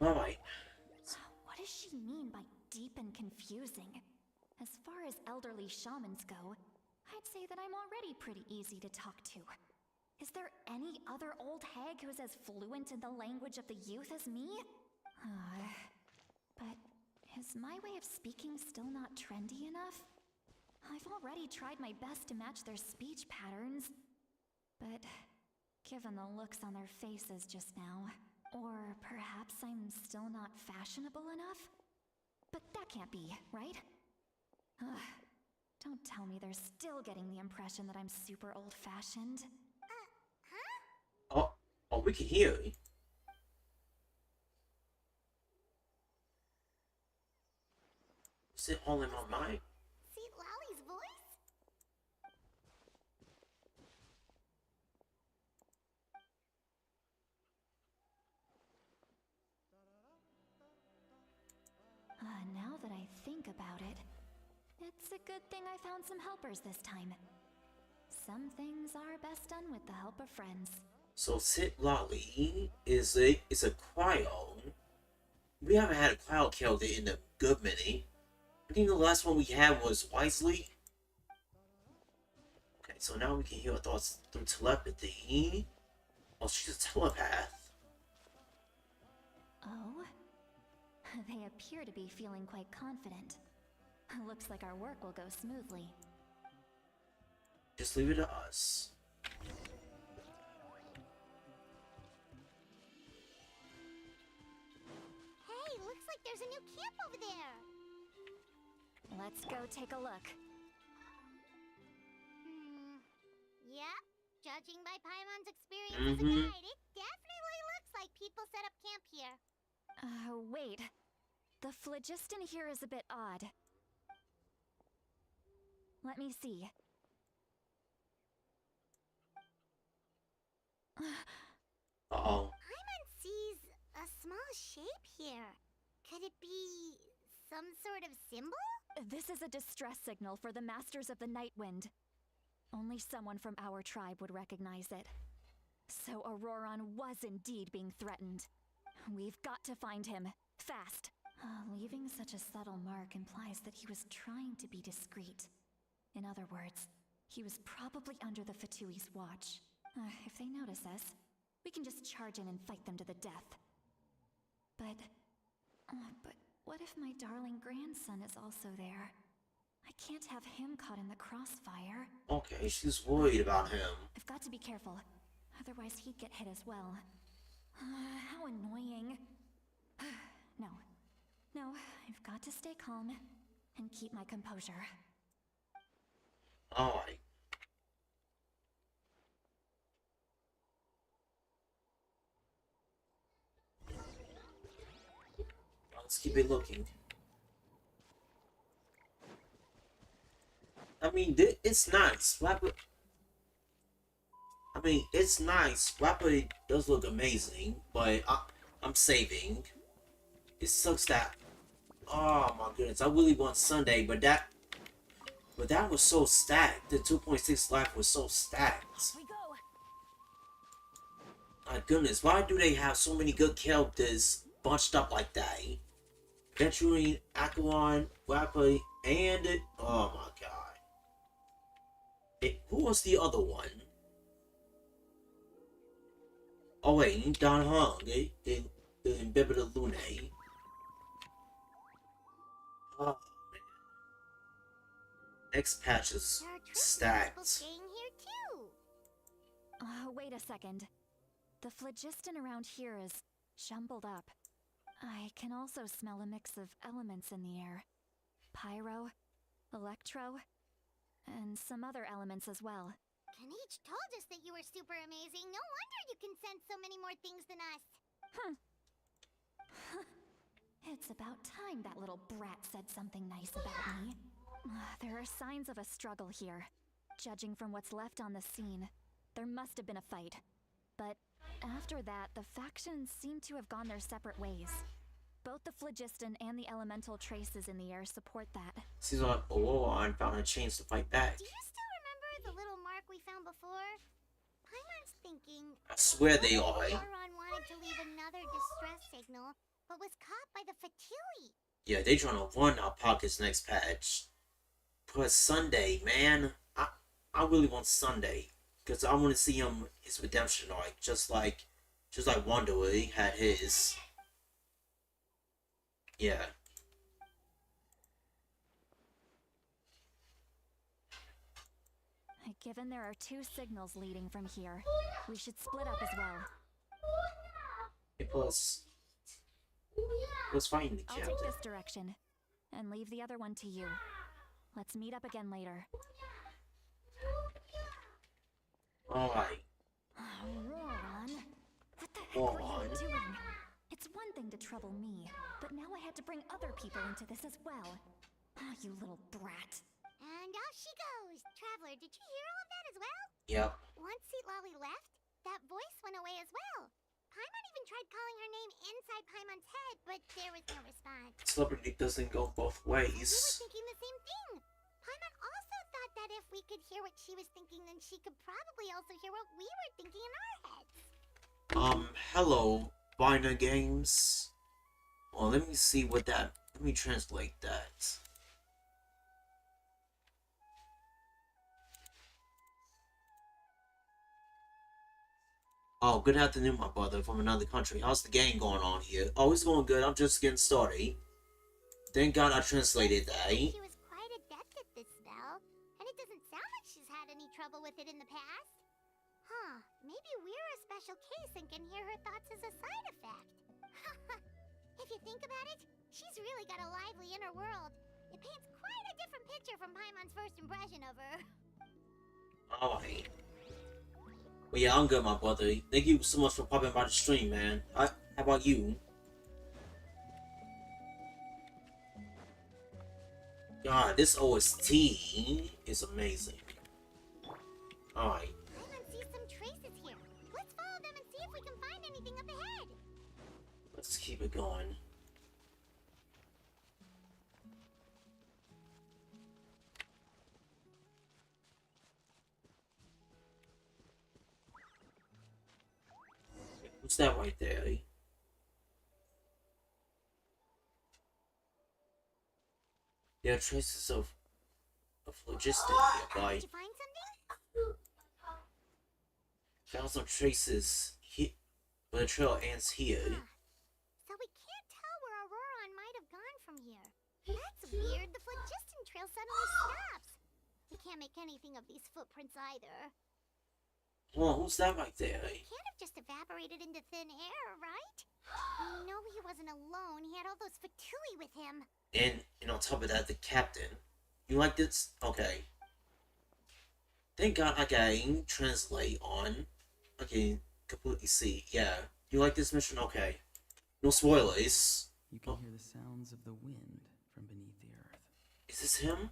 [SPEAKER 1] Alright.
[SPEAKER 5] What does she mean by deep and confusing? As far as elderly shamans go, I'd say that I'm already pretty easy to talk to. Is there any other old hag who's as fluent in the language of the youth as me? But is my way of speaking still not trendy enough? I've already tried my best to match their speech patterns. But given the looks on their faces just now, or perhaps I'm still not fashionable enough? But that can't be, right? Don't tell me they're still getting the impression that I'm super old-fashioned.
[SPEAKER 3] Huh?
[SPEAKER 1] Oh, we can hear it. Is it all in my mind?
[SPEAKER 3] See Lolly's voice?
[SPEAKER 5] Now that I think about it, it's a good thing I found some helpers this time. Some things are best done with the help of friends.
[SPEAKER 1] So Sid Lolly is a cryo. We haven't had a cryo character in a good minute. I think the last one we had was Wisely. Okay, so now we can hear her thoughts through telepathy. Oh, she's a telepath.
[SPEAKER 5] Oh? They appear to be feeling quite confident. Looks like our work will go smoothly.
[SPEAKER 1] Just leave it to us.
[SPEAKER 3] Hey, looks like there's a new camp over there.
[SPEAKER 5] Let's go take a look.
[SPEAKER 3] Yep. Judging by Paimon's experience as a guide, it definitely looks like people set up camp here.
[SPEAKER 5] Wait. The phlogiston here is a bit odd. Let me see.
[SPEAKER 1] Uh-oh.
[SPEAKER 3] Paimon sees a small shape here. Could it be some sort of symbol?
[SPEAKER 5] This is a distress signal for the Masters of the Night Wind. Only someone from our tribe would recognize it. So Auroron was indeed being threatened. We've got to find him. Fast. Leaving such a subtle mark implies that he was trying to be discreet. In other words, he was probably under the Fatui's watch. If they notice us, we can just charge in and fight them to the death. But what if my darling grandson is also there? I can't have him caught in the crossfire.
[SPEAKER 1] Okay, she's worried about him.
[SPEAKER 5] I've got to be careful, otherwise he'd get hit as well. How annoying. No, I've got to stay calm and keep my composure.
[SPEAKER 1] Alright. Let's keep it looking. I mean, it's nice. Rapper. I mean, it's nice. Rapper does look amazing, but I'm saving. It sucks that. Oh my goodness, I really want Sunday, but that was so stacked. The 2.6 life was so stacked.
[SPEAKER 5] We go.
[SPEAKER 1] My goodness, why do they have so many good characters bunched up like that? Venturing, Archon, Rapper, and oh my god. Who was the other one? Oh wait, Don Hung, the Bebe de Lune. Oh man. Next patch is stacked.
[SPEAKER 3] Staying here too.
[SPEAKER 5] Wait a second. The phlogiston around here is jumbled up. I can also smell a mix of elements in the air. Pyro, electro, and some other elements as well.
[SPEAKER 3] Kanich told us that you were super amazing. No wonder you can sense so many more things than us.
[SPEAKER 5] It's about time that little brat said something nice about me. There are signs of a struggle here. Judging from what's left on the scene, there must have been a fight. But after that, the factions seem to have gone their separate ways. Both the phlogiston and the elemental traces in the air support that.
[SPEAKER 1] Seems like Aurora found a chance to fight back.
[SPEAKER 3] Do you still remember the little mark we found before? Paimon's thinking...
[SPEAKER 1] I swear they are.
[SPEAKER 3] Archon wanted to leave another distress signal, but was caught by the Fatui.
[SPEAKER 1] Yeah, they trying to run our pockets next patch. Plus Sunday, man. I really want Sunday. Because I want to see his redemption arc. Just like Wanderer had his. Yeah.
[SPEAKER 5] Given there are two signals leading from here, we should split up as well.
[SPEAKER 1] Plus fighting the
[SPEAKER 5] I'll
[SPEAKER 1] captain.
[SPEAKER 5] take this direction, and leave the other one to you. Let's meet up again later.
[SPEAKER 1] Alright.
[SPEAKER 5] Roran, what the heck were
[SPEAKER 1] Roran.
[SPEAKER 5] you doing? It's one thing to trouble me, but now I had to bring other people into this as well. Oh, you little brat.
[SPEAKER 3] And off she goes. Traveler, did you hear all of that as well?
[SPEAKER 1] Yep.
[SPEAKER 3] Once Lolly left, that voice went away as well. Paimon even tried calling her name inside Paimon's head, but there was no response.
[SPEAKER 1] Celebrity doesn't go both
[SPEAKER 3] We were
[SPEAKER 1] ways.
[SPEAKER 3] thinking the same thing. Paimon also thought that if we could hear what she was thinking, then she could probably also hear what we were thinking in our heads.
[SPEAKER 1] Hello, Biner Games. Well, let me see what that. Let me translate that. Oh, good afternoon, my brother from another country. How's the game going on here? Oh, it's going good. I'm just getting started. Thank God I translated that.
[SPEAKER 3] She was quite adept at this spell, and it doesn't sound like she's had any trouble with it in the past. Huh, maybe we're a special case and can hear her thoughts as a side effect. If you think about it, she's really got a lively inner world. It paints quite a different picture from Paimon's first impression of her.
[SPEAKER 1] Alright. Well, yeah, I'm good, my brother. Thank you so much for popping by the stream, man. How about you? God, this OST is amazing. Alright.
[SPEAKER 3] Paimon sees some traces here. Let's follow them and see if we can find anything up ahead.
[SPEAKER 1] Let's keep it going. What's that right there? There are traces of phlogiston nearby.
[SPEAKER 3] Did you find something?
[SPEAKER 1] Found some traces here, but the trail ends here.
[SPEAKER 3] So we can't tell where Auroron might have gone from here. That's weird. The phlogiston trail suddenly stops. We can't make anything of these footprints either.
[SPEAKER 1] Well, who's that right there?
[SPEAKER 3] He can't have just evaporated into thin air, right? We know he wasn't alone. He had all those Fatui with him.
[SPEAKER 1] And on top of that, the captain. You like this? Okay. Thank God I can translate on. I can completely see. Yeah. You like this mission? Okay. No spoilers.
[SPEAKER 4] You can hear the sounds of the wind from beneath the earth.
[SPEAKER 1] Is this him?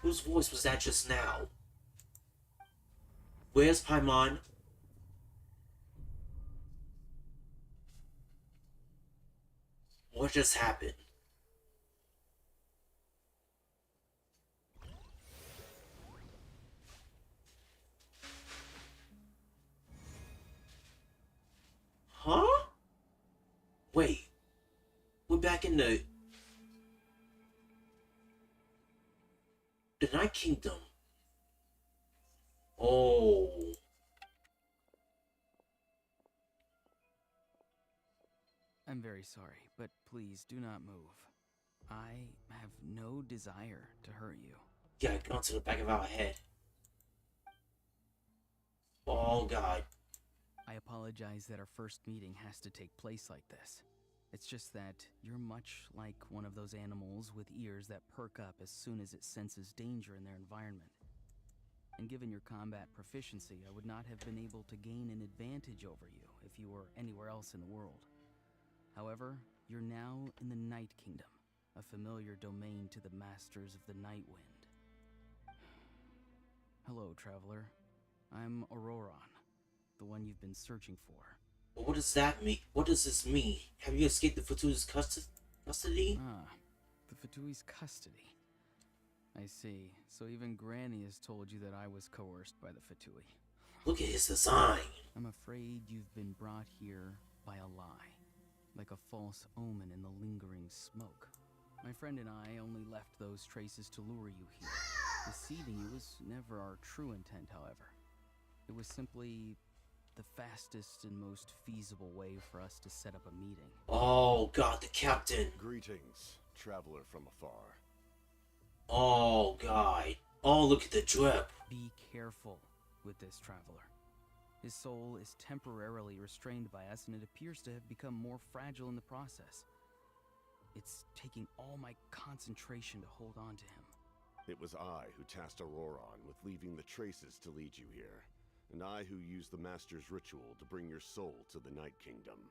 [SPEAKER 1] Whose voice was that just now? Where's Paimon? What just happened? Huh? Wait. We're back in the Night Kingdom. Oh.
[SPEAKER 4] I'm very sorry, but please do not move. I have no desire to hurt you.
[SPEAKER 1] Yeah, gone to the back of our head. Oh God.
[SPEAKER 4] I apologize that our first meeting has to take place like this. It's just that you're much like one of those animals with ears that perk up as soon as it senses danger in their environment. And given your combat proficiency, I would not have been able to gain an advantage over you if you were anywhere else in the world. However, you're now in the Night Kingdom, a familiar domain to the masters of the Night Wind. Hello, traveler. I'm Auroron, the one you've been searching for.
[SPEAKER 1] But what does that mean? What does this mean? Have you escaped the Fatu's custody?
[SPEAKER 4] Ah, the Fatui's custody. I see. So even Granny has told you that I was coerced by the Fatui.
[SPEAKER 1] Look at his design.
[SPEAKER 4] I'm afraid you've been brought here by a lie, like a false omen in the lingering smoke. My friend and I only left those traces to lure you here. Deceiving you was never our true intent, however. It was simply the fastest and most feasible way for us to set up a meeting.
[SPEAKER 1] Oh God, the captain.
[SPEAKER 6] Greetings, traveler from afar.
[SPEAKER 1] Oh God. Oh, look at the drip.
[SPEAKER 4] Be careful with this traveler. His soul is temporarily restrained by us, and it appears to have become more fragile in the process. It's taking all my concentration to hold on to him.
[SPEAKER 6] It was I who tasked Auroron with leaving the traces to lead you here, and I who used the Master's ritual to bring your soul to the Night Kingdom.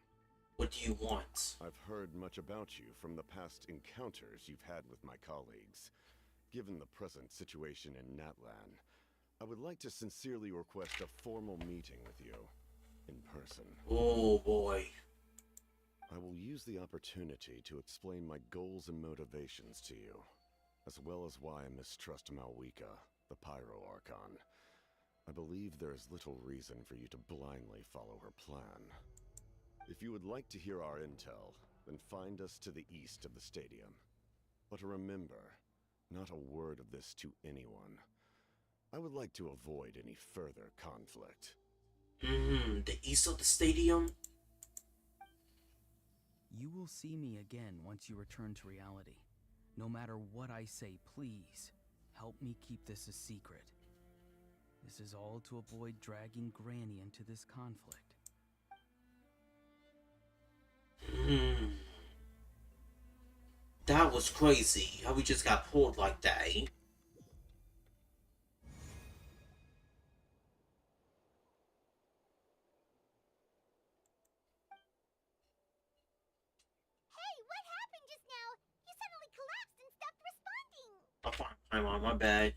[SPEAKER 1] What do you want?
[SPEAKER 6] I've heard much about you from the past encounters you've had with my colleagues. Given the present situation in Natlan, I would like to sincerely request a formal meeting with you, in person.
[SPEAKER 1] Oh boy.
[SPEAKER 6] I will use the opportunity to explain my goals and motivations to you, as well as why I mistrust Malwika, the Pyro Archon. I believe there is little reason for you to blindly follow her plan. If you would like to hear our intel, then find us to the east of the stadium. But remember, not a word of this to anyone. I would like to avoid any further conflict.
[SPEAKER 1] The east of the stadium?
[SPEAKER 4] You will see me again once you return to reality. No matter what I say, please, help me keep this a secret. This is all to avoid dragging Granny into this conflict.
[SPEAKER 1] That was crazy, how we just got pulled like that, eh?
[SPEAKER 3] Hey, what happened just now? You suddenly collapsed and stopped responding.
[SPEAKER 1] I'm fine, Paimon, my bad.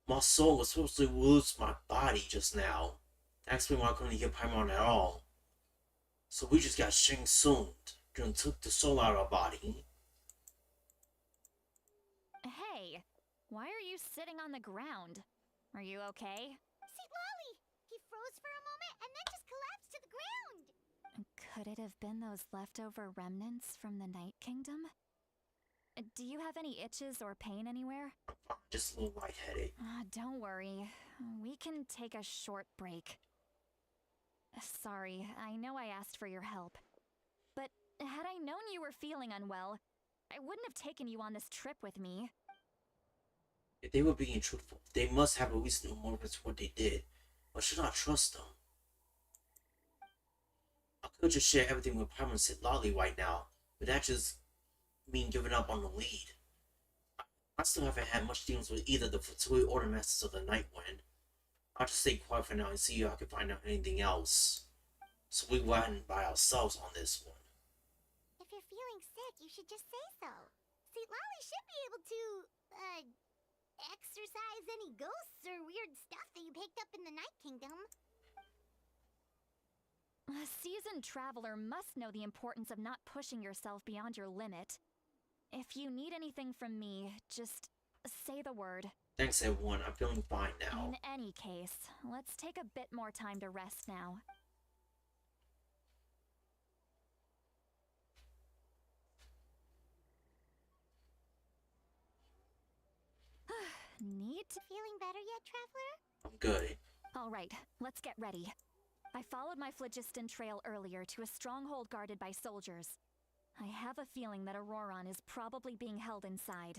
[SPEAKER 1] My soul was supposed to lose my body just now. That's why I couldn't hear Paimon at all. So we just got Shang Tsung'd and took the soul out of our body.
[SPEAKER 5] Hey, why are you sitting on the ground? Are you okay?
[SPEAKER 3] See, Lolly, he froze for a moment and then just collapsed to the ground.
[SPEAKER 5] Could it have been those leftover remnants from the Night Kingdom? Do you have any itches or pain anywhere?
[SPEAKER 1] Just a little lightheaded.
[SPEAKER 5] Don't worry. We can take a short break. Sorry, I know I asked for your help. But had I known you were feeling unwell, I wouldn't have taken you on this trip with me.
[SPEAKER 1] If they were being truthful, they must have at least known more of what they did. Or should I trust them? I could just share everything with Pam and sit Lolly right now, but that just mean giving up on the lead. I still haven't had much dealings with either the Fatui or the Masters of the Night Wind. I'll just stay quiet for now and see if I can find out anything else. So we went by ourselves on this one.
[SPEAKER 3] If you're feeling sick, you should just say so. See, Lolly should be able to, exorcise any ghosts or weird stuff that you picked up in the Night Kingdom.
[SPEAKER 5] A seasoned traveler must know the importance of not pushing yourself beyond your limit. If you need anything from me, just say the word.
[SPEAKER 1] Thanks everyone, I'm feeling fine now.
[SPEAKER 5] In any case, let's take a bit more time to rest now. Neat.
[SPEAKER 3] Feeling better yet, Traveler?
[SPEAKER 1] I'm good.
[SPEAKER 5] Alright, let's get ready. I followed my phlogiston trail earlier to a stronghold guarded by soldiers. I have a feeling that Auroron is probably being held inside.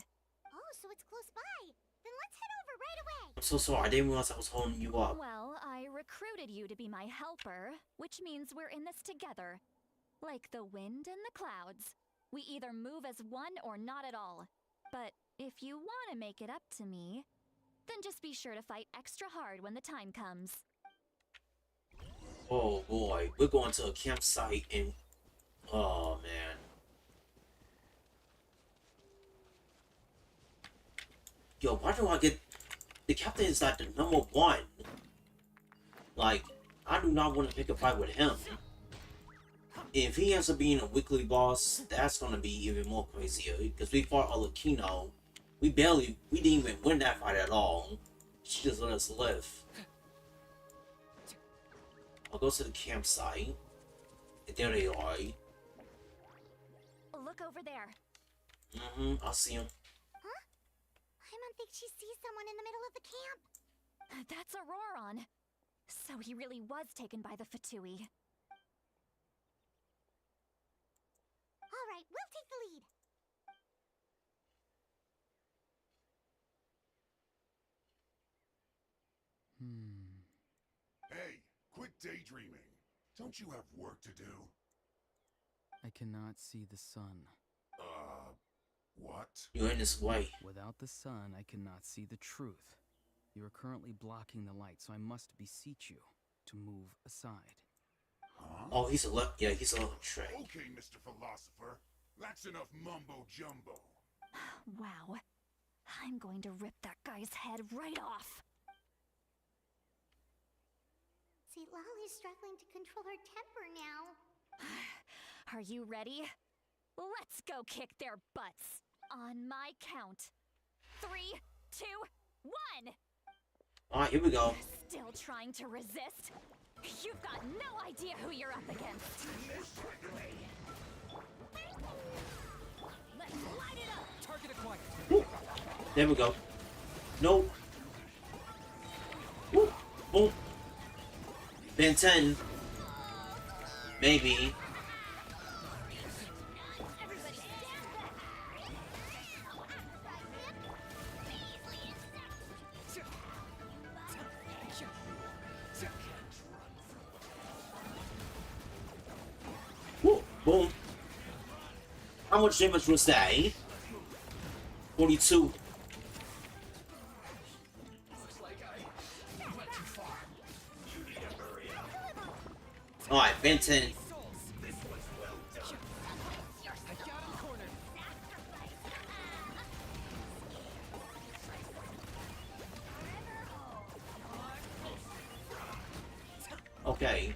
[SPEAKER 3] Oh, so it's close by. Then let's head over right away.
[SPEAKER 1] I'm so sorry, I didn't realize I was holding you up.
[SPEAKER 5] Well, I recruited you to be my helper, which means we're in this together. Like the wind and the clouds. We either move as one or not at all. But if you want to make it up to me, then just be sure to fight extra hard when the time comes.
[SPEAKER 1] Oh boy, we're going to a campsite and... Oh man. Yo, why do I get... The captain is like the number one. Like, I do not want to pick a fight with him. If he ends up being a weekly boss, that's gonna be even more crazier. Because we fought Alakino. We didn't even win that fight at all. She just let us live. I'll go to the campsite. And there they are.
[SPEAKER 5] Look over there.
[SPEAKER 1] I'll see him.
[SPEAKER 3] Huh? Paimon thinks she sees someone in the middle of the camp.
[SPEAKER 5] That's Auroron. So he really was taken by the Fatui.
[SPEAKER 3] All right, we'll take the lead.
[SPEAKER 7] Hey, quit daydreaming. Don't you have work to do?
[SPEAKER 4] I cannot see the sun.
[SPEAKER 7] What?
[SPEAKER 1] You're in his way.
[SPEAKER 4] Without the sun, I cannot see the truth. You are currently blocking the light, so I must beseech you to move aside.
[SPEAKER 7] Huh?
[SPEAKER 1] Oh, he's a he's a electric.
[SPEAKER 7] Okay, Mr. Philosopher. That's enough mumbo-jumbo.
[SPEAKER 5] Wow. I'm going to rip that guy's head right off.
[SPEAKER 3] See, Lolly's struggling to control her temper now.
[SPEAKER 5] Are you ready? Let's go kick their butts. On my count. 3, 2, 1!
[SPEAKER 1] Alright, here we go.
[SPEAKER 5] Still trying to resist? You've got no idea who you're up against. Let's light it up!
[SPEAKER 4] Target acquired.
[SPEAKER 1] Woo. There we go. Nope. Woo. Boom. Ben 10. Maybe. Woo. Boom. How much damage was that? 42. Alright, Benton. Okay.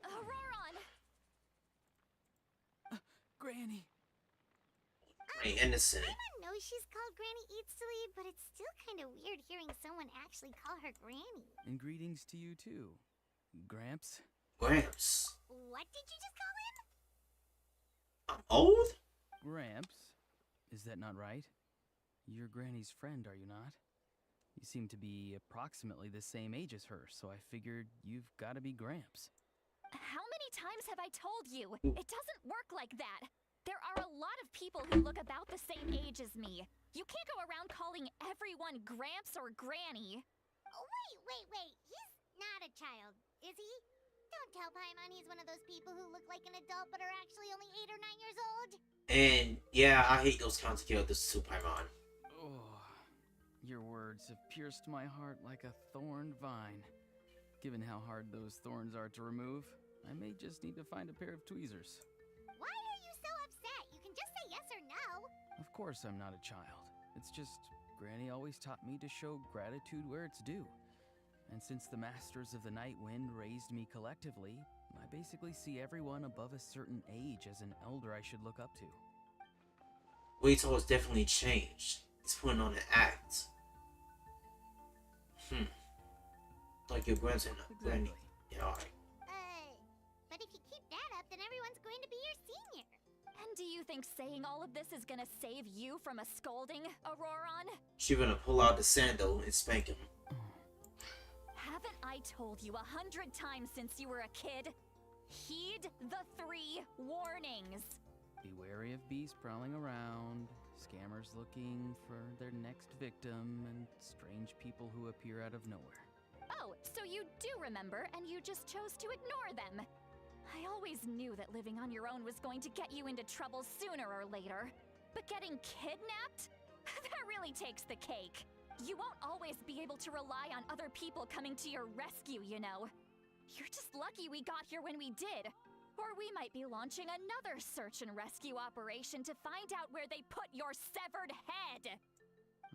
[SPEAKER 5] Auroron!
[SPEAKER 4] Granny.
[SPEAKER 1] Hey, innocent.
[SPEAKER 3] Paimon knows she's called Granny Eatsley, but it's still kind of weird hearing someone actually call her Granny.
[SPEAKER 4] And greetings to you too, Gramps.
[SPEAKER 1] Gramps.
[SPEAKER 3] What did you just call him?
[SPEAKER 1] I'm old?
[SPEAKER 4] Gramps? Is that not right? You're Granny's friend, are you not? You seem to be approximately the same age as her, so I figured you've got to be Gramps.
[SPEAKER 5] How many times have I told you? It doesn't work like that. There are a lot of people who look about the same age as me. You can't go around calling everyone Gramps or Granny.
[SPEAKER 3] Oh, wait. He's not a child, is he? Don't tell Paimon he's one of those people who look like an adult but are actually only 8 or 9 years old.
[SPEAKER 1] And yeah, I hate those kinds of characters too, Paimon.
[SPEAKER 4] Oh, your words have pierced my heart like a thorned vine. Given how hard those thorns are to remove, I may just need to find a pair of tweezers.
[SPEAKER 3] Why are you so upset? You can just say yes or no.
[SPEAKER 4] Of course I'm not a child. It's just Granny always taught me to show gratitude where it's due. And since the Masters of the Night Wind raised me collectively, I basically see everyone above a certain age as an elder I should look up to.
[SPEAKER 1] Waito has definitely changed. He's putting on an act. Like your grandson, Granny.
[SPEAKER 4] Exactly.
[SPEAKER 1] Yeah, alright.
[SPEAKER 3] But if you keep that up, then everyone's going to be your senior.
[SPEAKER 5] And do you think saying all of this is gonna save you from a scolding, Auroron?
[SPEAKER 1] She's gonna pull out the sandal and spank him.
[SPEAKER 5] Haven't I told you 100 times since you were a kid? Heed the 3 warnings.
[SPEAKER 4] Be wary of beasts prowling around, scammers looking for their next victim, and strange people who appear out of nowhere.
[SPEAKER 5] Oh, so you do remember, and you just chose to ignore them. I always knew that living on your own was going to get you into trouble sooner or later. But getting kidnapped? That really takes the cake. You won't always be able to rely on other people coming to your rescue, you know. You're just lucky we got here when we did. Or we might be launching another search and rescue operation to find out where they put your severed head.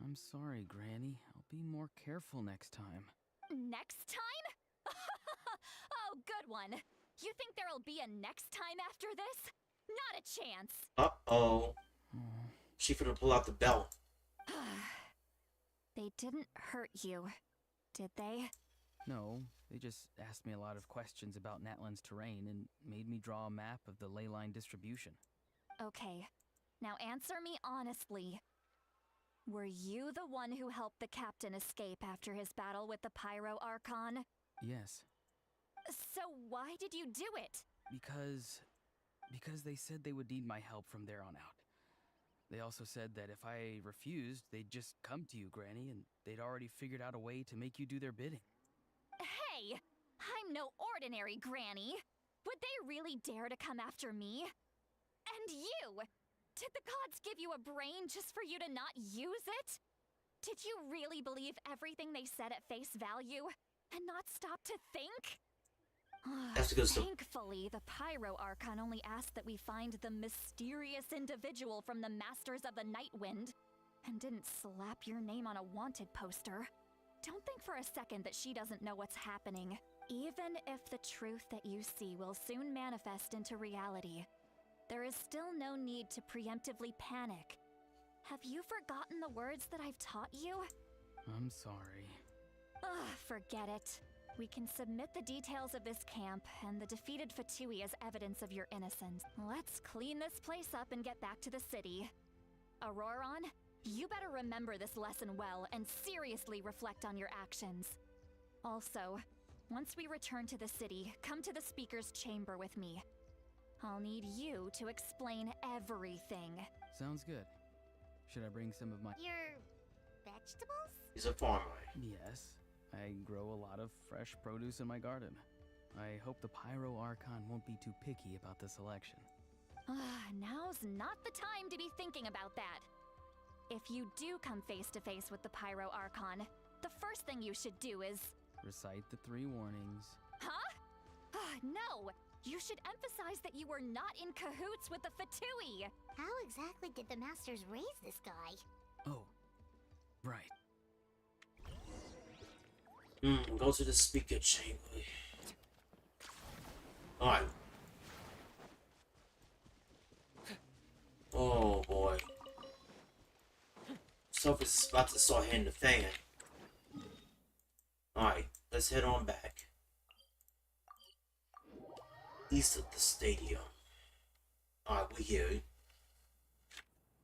[SPEAKER 4] I'm sorry, Granny. I'll be more careful next time.
[SPEAKER 5] Next time? Oh, good one. You think there'll be a next time after this? Not a chance.
[SPEAKER 1] Uh-oh. She finna pull out the belt.
[SPEAKER 5] They didn't hurt you, did they?
[SPEAKER 4] No, they just asked me a lot of questions about Natlan's terrain and made me draw a map of the ley line distribution.
[SPEAKER 5] Okay, now answer me honestly. Were you the one who helped the captain escape after his battle with the Pyro Archon?
[SPEAKER 4] Yes.
[SPEAKER 5] So why did you do it?
[SPEAKER 4] Because they said they would need my help from there on out. They also said that if I refused, they'd just come to you, Granny, and they'd already figured out a way to make you do their bidding.
[SPEAKER 5] Hey, I'm no ordinary Granny. Would they really dare to come after me? And you! Did the gods give you a brain just for you to not use it? Did you really believe everything they said at face value and not stop to think?
[SPEAKER 1] That's because
[SPEAKER 5] Thankfully, the Pyro Archon only asked that we find the mysterious individual from the Masters of the Night Wind and didn't slap your name on a wanted poster. Don't think for a second that she doesn't know what's happening. Even if the truth that you see will soon manifest into reality, there is still no need to preemptively panic. Have you forgotten the words that I've taught you?
[SPEAKER 4] I'm sorry.
[SPEAKER 5] Ugh, forget it. We can submit the details of this camp and the defeated Fatui as evidence of your innocence. Let's clean this place up and get back to the city. Auroron, you better remember this lesson well and seriously reflect on your actions. Also, once we return to the city, come to the speaker's chamber with me. I'll need you to explain everything.
[SPEAKER 4] Sounds good. Should I bring some of my...
[SPEAKER 3] Your vegetables?
[SPEAKER 1] he's a farmer.
[SPEAKER 4] Yes. I grow a lot of fresh produce in my garden. I hope the Pyro Archon won't be too picky about the selection.
[SPEAKER 5] Now's not the time to be thinking about that. If you do come face to face with the Pyro Archon, the first thing you should do is...
[SPEAKER 4] Recite the 3 warnings.
[SPEAKER 5] Huh? No! You should emphasize that you were not in cahoots with the Fatui!
[SPEAKER 3] How exactly did the Masters raise this guy?
[SPEAKER 4] Oh, right.
[SPEAKER 1] Go to the speaker chamber. Alright. Oh boy. Stuff is about to start hitting the fan. Alright, let's head on back. East of the stadium. Alright, we here. You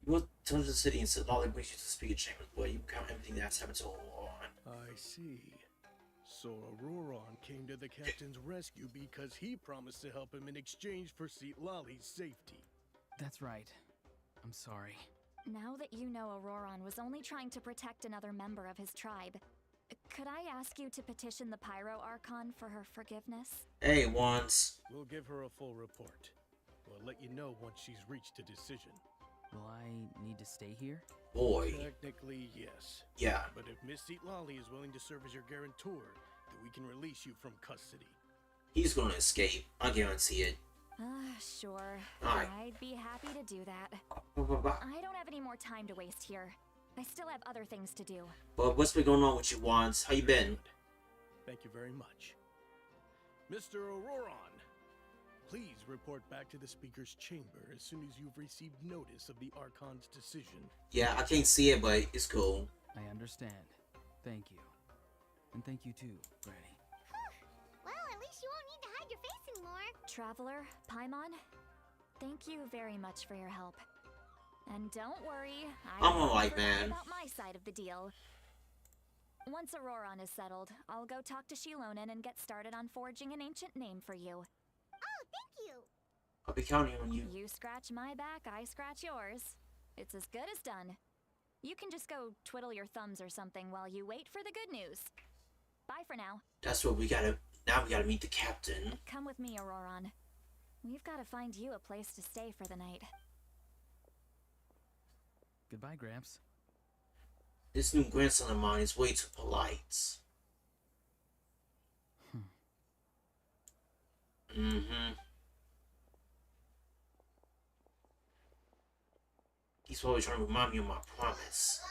[SPEAKER 1] want to turn to the city and said Lolly brings you to the speaker chambers where you count everything that's happened to Auroron.
[SPEAKER 8] I see. So Auroron came to the captain's rescue because he promised to help him in exchange for Seat Lolly's safety.
[SPEAKER 4] That's right. I'm sorry.
[SPEAKER 5] Now that you know Auroron was only trying to protect another member of his tribe, could I ask you to petition the Pyro Archon for her forgiveness?
[SPEAKER 1] Hey, Wands.
[SPEAKER 8] We'll give her a full report. We'll let you know once she's reached a decision.
[SPEAKER 4] Will I need to stay here?
[SPEAKER 1] Boy.
[SPEAKER 8] Technically, yes.
[SPEAKER 1] Yeah.
[SPEAKER 8] But if Miss Seat Lolly is willing to serve as your guarantor, then we can release you from custody.
[SPEAKER 1] He's gonna escape. I guarantee it.
[SPEAKER 5] Sure.
[SPEAKER 1] Alright.
[SPEAKER 5] I'd be happy to do that. I don't have any more time to waste here. I still have other things to do.
[SPEAKER 1] But what's been going on with you, Wands? How you been?
[SPEAKER 8] Good. Thank you very much. Mr. Auroron, please report back to the speaker's chamber as soon as you've received notice of the Archon's decision.
[SPEAKER 1] Yeah, I can't see it, but it's cool.
[SPEAKER 4] I understand. Thank you. And thank you too, Granny.
[SPEAKER 3] Well, at least you won't need to hide your face anymore.
[SPEAKER 5] Traveler, Paimon, thank you very much for your help. And don't worry,
[SPEAKER 1] I'm
[SPEAKER 5] won't
[SPEAKER 1] alright,
[SPEAKER 5] forget
[SPEAKER 1] man.
[SPEAKER 5] about my side of the deal. Once Auroron is settled, I'll go talk to Shilonen and get started on forging an ancient name for you.
[SPEAKER 3] Oh, thank you.
[SPEAKER 1] I'll be counting on you.
[SPEAKER 5] You scratch my back, I scratch yours. It's as good as done. You can just go twiddle your thumbs or something while you wait for the good news. Bye for now.
[SPEAKER 1] That's what we gotta. Now we gotta meet the captain.
[SPEAKER 5] Come with me, Auroron. We've got to find you a place to stay for the night.
[SPEAKER 4] Goodbye, Gramps.
[SPEAKER 1] This new grandson of mine is way too polite. He's always trying to remind me of my promise.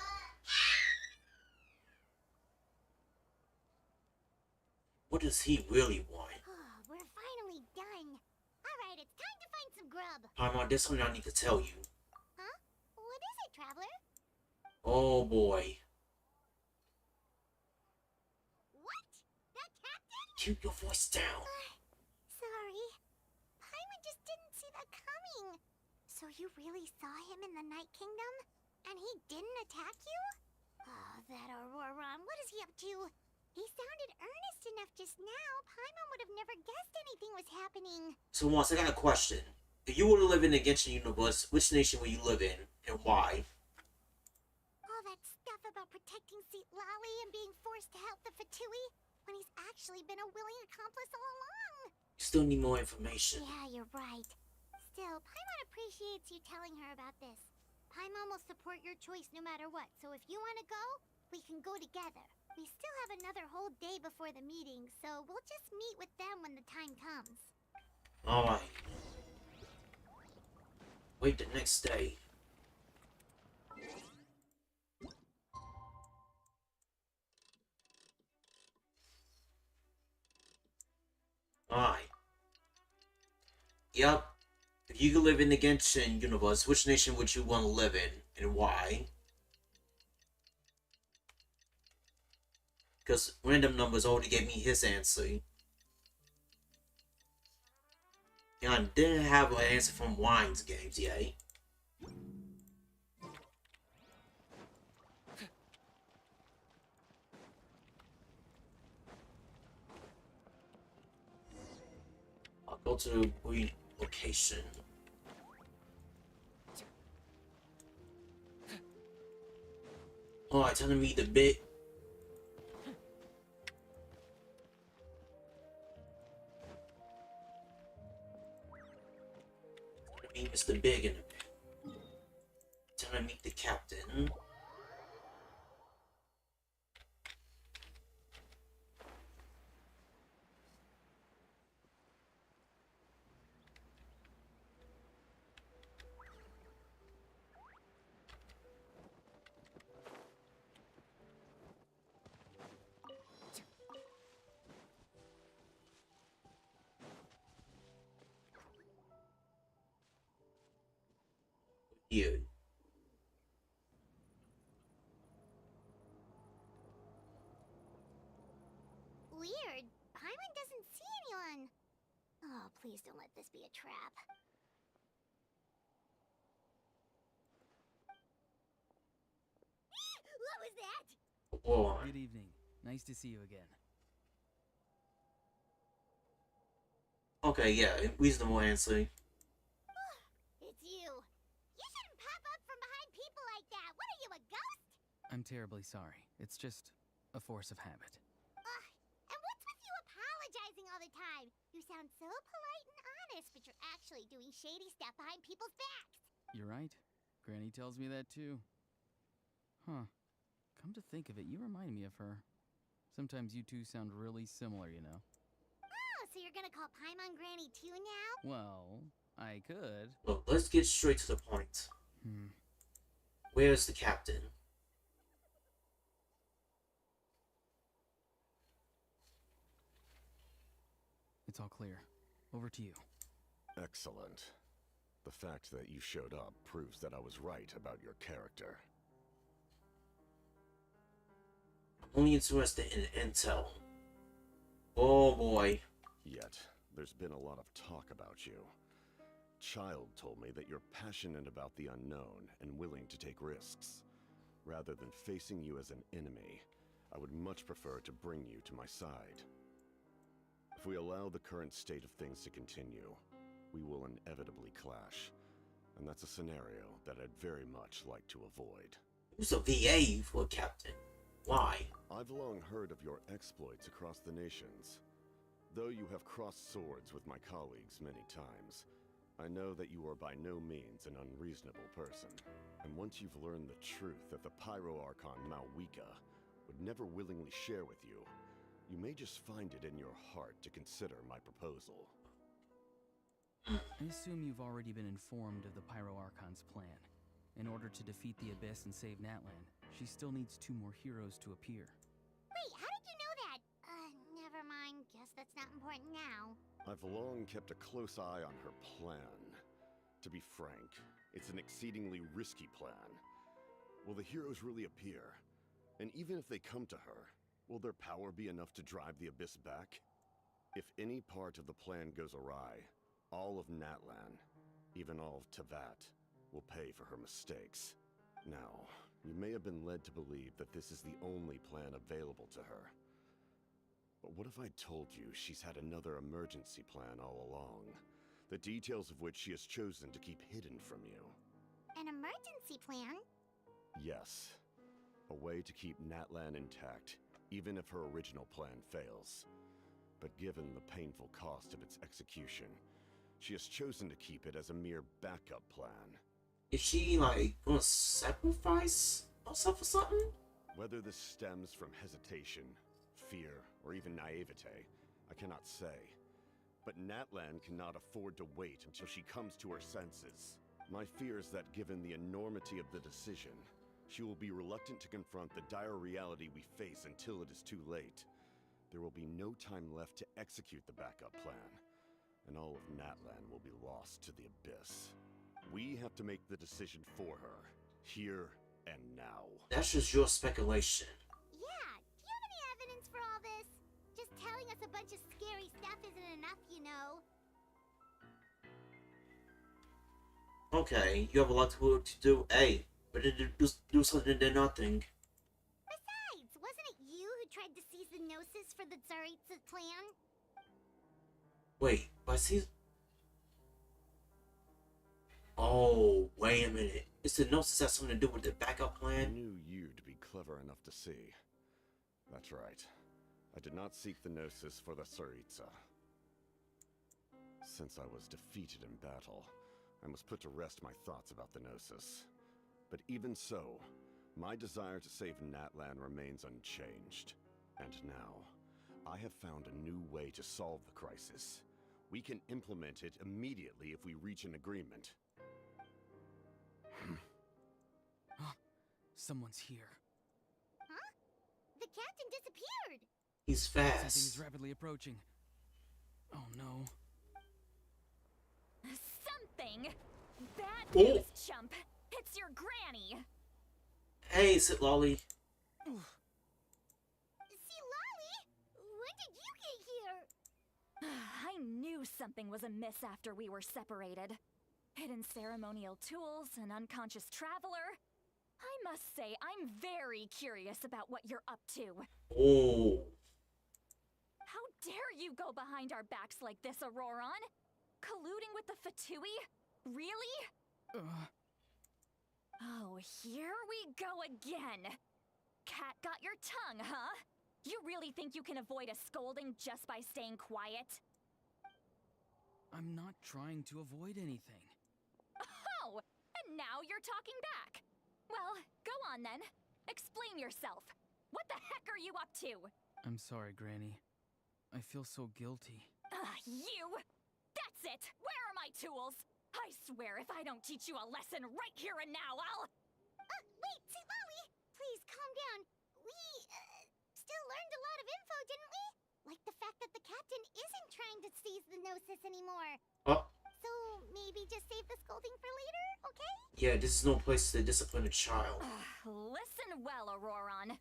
[SPEAKER 1] What does he really want?
[SPEAKER 3] Oh, we're finally done. Alright, it's time to find some grub.
[SPEAKER 1] Paimon, there's something I need to tell you.
[SPEAKER 3] Huh? What is it, Traveler?
[SPEAKER 1] Oh boy.
[SPEAKER 3] What? That captain?
[SPEAKER 1] Keep your voice down.
[SPEAKER 3] Sorry. Paimon just didn't see that coming. So you really saw him in the Night Kingdom? And he didn't attack you? Oh, that Auroron, what is he up to? He sounded earnest enough just now. Paimon would have never guessed anything was happening.
[SPEAKER 1] So once I got a question. If you were to live in the Genshin universe, which nation would you live in, and why?
[SPEAKER 3] All that stuff about protecting Seat Lolly and being forced to help the Fatui, when he's actually been a willing accomplice all along.
[SPEAKER 1] You still need more information.
[SPEAKER 3] Yeah, you're right. Still, Paimon appreciates you telling her about this. Paimon will support your choice no matter what, so if you want to go, we can go together. We still have another whole day before the meeting, so we'll just meet with them when the time comes.
[SPEAKER 1] Alright. Wait the next day. Alright. Yep. If you could live in the Genshin universe, which nation would you want to live in, and why? Because random numbers already gave me his answer. And I didn't have an answer from Wine's games yet. I'll go to the green location. Alright, time to meet the bit. Meet Mr. Big in a bit. Time to meet the captain. You.
[SPEAKER 3] Please don't let this be a trap. What was that?
[SPEAKER 1] Boy.
[SPEAKER 4] Good evening. Nice to see you again.
[SPEAKER 1] Okay, yeah, reasonable answer.
[SPEAKER 3] It's you. You shouldn't pop up from behind people like that. What are you, a ghost?
[SPEAKER 4] I'm terribly sorry. It's just a force of habit.
[SPEAKER 3] Ugh. And what's with you apologizing all the time? You sound so polite and honest, but you're actually doing shady stuff behind people's backs.
[SPEAKER 4] You're right. Granny tells me that too. Huh. Come to think of it, you remind me of her. Sometimes you two sound really similar, you know.
[SPEAKER 3] Oh, so you're gonna call Paimon Granny too now?
[SPEAKER 4] Well, I could.
[SPEAKER 1] Look, let's get straight to the point.
[SPEAKER 4] Hmm.
[SPEAKER 1] Where's the captain?
[SPEAKER 4] It's all clear. Over to you.
[SPEAKER 6] Excellent. The fact that you showed up proves that I was right about your character.
[SPEAKER 1] I'm only interested in intel. Oh boy.
[SPEAKER 6] Yet, there's been a lot of talk about you. Child told me that you're passionate about the unknown and willing to take risks. Rather than facing you as an enemy, I would much prefer to bring you to my side. If we allow the current state of things to continue, we will inevitably clash. And that's a scenario that I'd very much like to avoid.
[SPEAKER 1] Who's a VA for a captain? Why?
[SPEAKER 6] I've long heard of your exploits across the nations. Though you have crossed swords with my colleagues many times, I know that you are by no means an unreasonable person. And once you've learned the truth that the Pyro Archon Malwika would never willingly share with you, you may just find it in your heart to consider my proposal.
[SPEAKER 4] I assume you've already been informed of the Pyro Archon's plan. In order to defeat the Abyss and save Natlan, she still needs 2 more heroes to appear.
[SPEAKER 3] Wait, how did you know that? Never mind. Guess that's not important now.
[SPEAKER 6] I've long kept a close eye on her plan. To be frank, it's an exceedingly risky plan. Will the heroes really appear? And even if they come to her, will their power be enough to drive the Abyss back? If any part of the plan goes awry, all of Natlan, even all of Tevat, will pay for her mistakes. Now, you may have been led to believe that this is the only plan available to her. But what if I told you she's had another emergency plan all along, the details of which she has chosen to keep hidden from you?
[SPEAKER 3] An emergency plan?
[SPEAKER 6] Yes. A way to keep Natlan intact, even if her original plan fails. But given the painful cost of its execution, she has chosen to keep it as a mere backup plan.
[SPEAKER 1] Is she, like, gonna sacrifice herself or something?
[SPEAKER 6] Whether this stems from hesitation, fear, or even naivete, I cannot say. But Natlan cannot afford to wait until she comes to her senses. My fear is that given the enormity of the decision, she will be reluctant to confront the dire reality we face until it is too late. There will be no time left to execute the backup plan, and all of Natlan will be lost to the Abyss. We have to make the decision for her, here and now.
[SPEAKER 1] That's just your speculation.
[SPEAKER 3] Yeah, do you have any evidence for all this? Just telling us a bunch of scary stuff isn't enough, you know.
[SPEAKER 1] Okay, you have a lot to do. Hey, but do something to nothing.
[SPEAKER 3] Besides, wasn't it you who tried to seize the Gnosis for the Tsaritsa clan?
[SPEAKER 1] Wait, but see. Oh, wait a minute. Is the Gnosis have something to do with the backup
[SPEAKER 6] I
[SPEAKER 1] plan?
[SPEAKER 6] knew you'd be clever enough to see. That's right. I did not seek the Gnosis for the Tsaritsa. Since I was defeated in battle, I must put to rest my thoughts about the Gnosis. But even so, my desire to save Natlan remains unchanged. And now, I have found a new way to solve the crisis. We can implement it immediately if we reach an agreement.
[SPEAKER 4] Someone's here.
[SPEAKER 3] Huh? The captain disappeared!
[SPEAKER 1] He's
[SPEAKER 4] Something
[SPEAKER 1] fast.
[SPEAKER 4] is rapidly approaching. Oh no.
[SPEAKER 5] Something! Bad
[SPEAKER 1] Oh.
[SPEAKER 5] news, chump! It's your granny!
[SPEAKER 1] Hey, Sit Lolly.
[SPEAKER 3] See, Lolly? When did you get here?
[SPEAKER 5] I knew something was amiss after we were separated. Hidden ceremonial tools, an unconscious traveler. I must say, I'm very curious about what you're up to.
[SPEAKER 1] Oh.
[SPEAKER 5] How dare you go behind our backs like this, Auroron? Colluding with the Fatui? Really? Oh, here we go again. Cat got your tongue, huh? You really think you can avoid a scolding just by staying quiet?
[SPEAKER 4] I'm not trying to avoid anything.
[SPEAKER 5] Oh, and now you're talking back. Well, go on then. Explain yourself. What the heck are you up to?
[SPEAKER 4] I'm sorry, Granny. I feel so guilty.
[SPEAKER 5] You! That's it! Where are my tools? I swear if I don't teach you a lesson right here and now, I'll...
[SPEAKER 3] Wait, Molly! Please, calm down. We, still learned a lot of info, didn't we? Like the fact that the captain isn't trying to seize the Gnosis anymore.
[SPEAKER 1] Oh.
[SPEAKER 3] So, maybe just save the scolding for later, okay?
[SPEAKER 1] Yeah, this is no place to discipline a child.
[SPEAKER 5] Listen well, Auroron.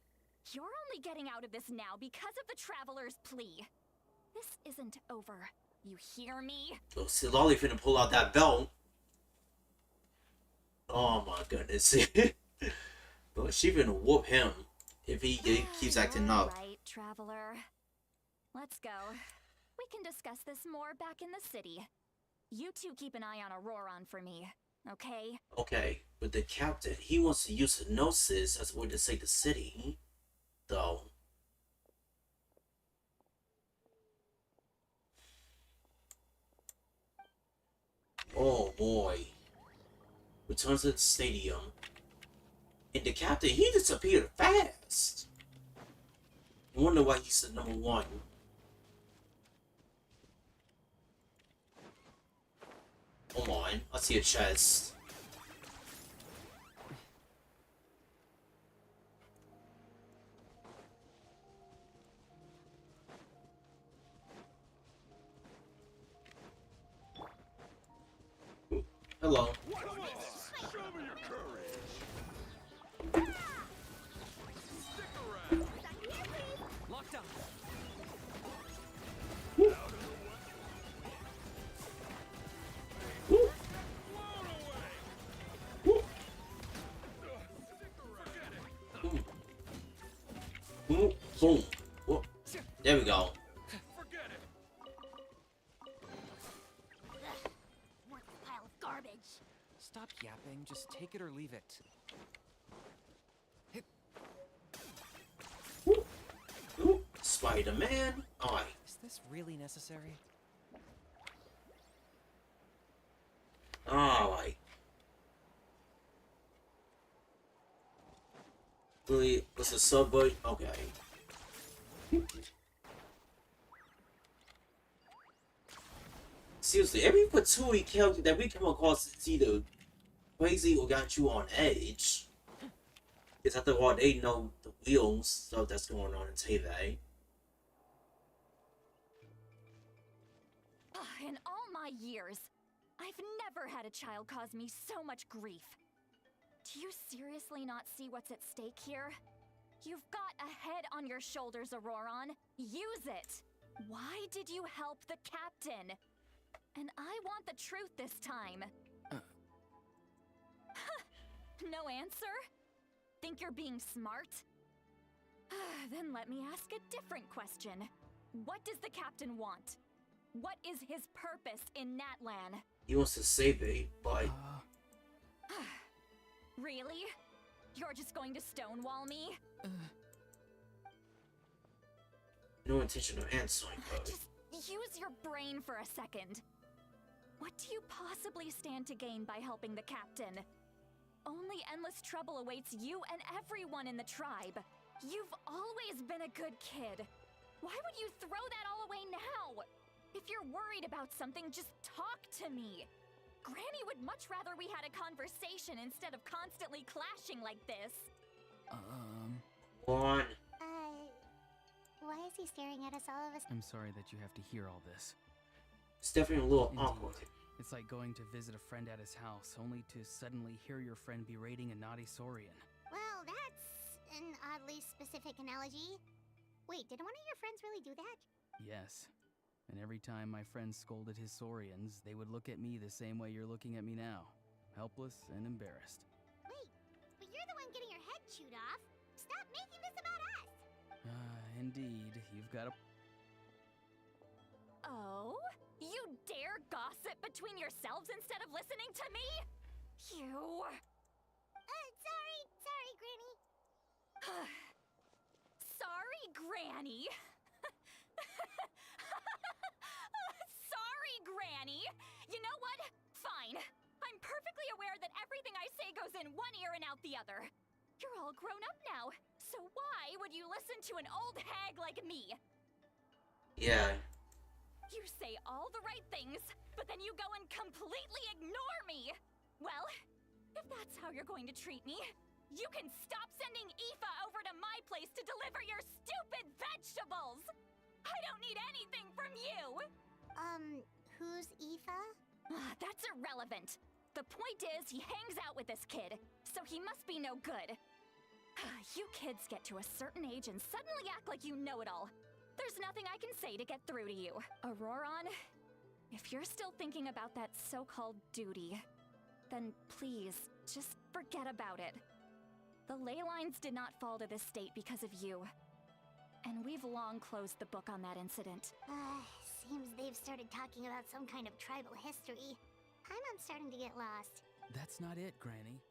[SPEAKER 5] You're only getting out of this now because of the Traveler's plea. This isn't over. You hear me?
[SPEAKER 1] Oh, see, Lolly finna pull out that belt. Oh my goodness. But she finna whoop him if he keeps acting up.
[SPEAKER 5] Right, Traveler. Let's go. We can discuss this more back in the city. You two keep an eye on Auroron for me, okay?
[SPEAKER 1] Okay, but the captain, he wants to use hypnosis as a way to save the city, though. Oh boy. Returns to the stadium. And the captain, he disappeared fast. I wonder why he's the number one. Come on, I see a chest. Hello.
[SPEAKER 7] Show me your courage.
[SPEAKER 4] Locked up.
[SPEAKER 1] Boom. Boom. Whoop. There we go.
[SPEAKER 7] Forget it.
[SPEAKER 3] Worthless pile of garbage.
[SPEAKER 9] Stop yapping, just take it or leave it.
[SPEAKER 1] Spider-Man. Alright.
[SPEAKER 9] Is this really necessary?
[SPEAKER 1] Alright. Really, what's a subway? Okay. Seriously, every Patui character that we come across is either crazy or got you on edge. Because after all, they know the wheels stuff that's going on in TV.
[SPEAKER 5] In all my years, I've never had a child cause me so much grief. Do you seriously not see what's at stake here? You've got a head on your shoulders, Auroron. Use it! Why did you help the captain? And I want the truth this time. No answer? Think you're being smart? Then let me ask a different question. What does the captain want? What is his purpose in Natlan?
[SPEAKER 1] He wants to save it, but
[SPEAKER 5] Really? You're just going to stonewall me?
[SPEAKER 1] no intention of answering, but
[SPEAKER 5] Just use your brain for a second. What do you possibly stand to gain by helping the captain? Only endless trouble awaits you and everyone in the tribe. You've always been a good kid. Why would you throw that all away now? If you're worried about something, just talk to me. Granny would much rather we had a conversation instead of constantly clashing like this.
[SPEAKER 1] one.
[SPEAKER 3] Why is he staring at us all of a sudden?
[SPEAKER 4] I'm sorry that you have to hear all this.
[SPEAKER 1] It's definitely a little
[SPEAKER 4] Indeed.
[SPEAKER 1] awkward.
[SPEAKER 4] It's like going to visit a friend at his house, only to suddenly hear your friend berating a naughty Saurian.
[SPEAKER 3] Well, that's an oddly specific analogy. Wait, did one of your friends really do that?
[SPEAKER 4] Yes. And every time my friends scolded his Saurians, they would look at me the same way you're looking at me now. Helpless and embarrassed.
[SPEAKER 3] Wait, but you're the one getting your head chewed off. Stop making this about us!
[SPEAKER 4] Indeed, you've got a...
[SPEAKER 5] Oh? You dare gossip between yourselves instead of listening to me? You...
[SPEAKER 3] Sorry, Granny.
[SPEAKER 5] Sorry, Granny. Sorry, Granny. You know what? Fine. I'm perfectly aware that everything I say goes in one ear and out the other. You're all grown up now, so why would you listen to an old hag like me?
[SPEAKER 1] Yeah.
[SPEAKER 5] You say all the right things, but then you go and completely ignore me. Well, if that's how you're going to treat me, you can stop sending Aoife over to my place to deliver your stupid vegetables! I don't need anything from you!
[SPEAKER 3] Who's Aoife?
[SPEAKER 5] That's irrelevant. The point is, he hangs out with this kid, so he must be no good. You kids get to a certain age and suddenly act like you know it all. There's nothing I can say to get through to you. Auroron, if you're still thinking about that so-called duty, then please, just forget about it. The ley lines did not fall to this state because of you. And we've long closed the book on that incident.
[SPEAKER 3] Seems they've started talking about some kind of tribal history. I'm starting to get lost.
[SPEAKER 4] That's not it, Granny.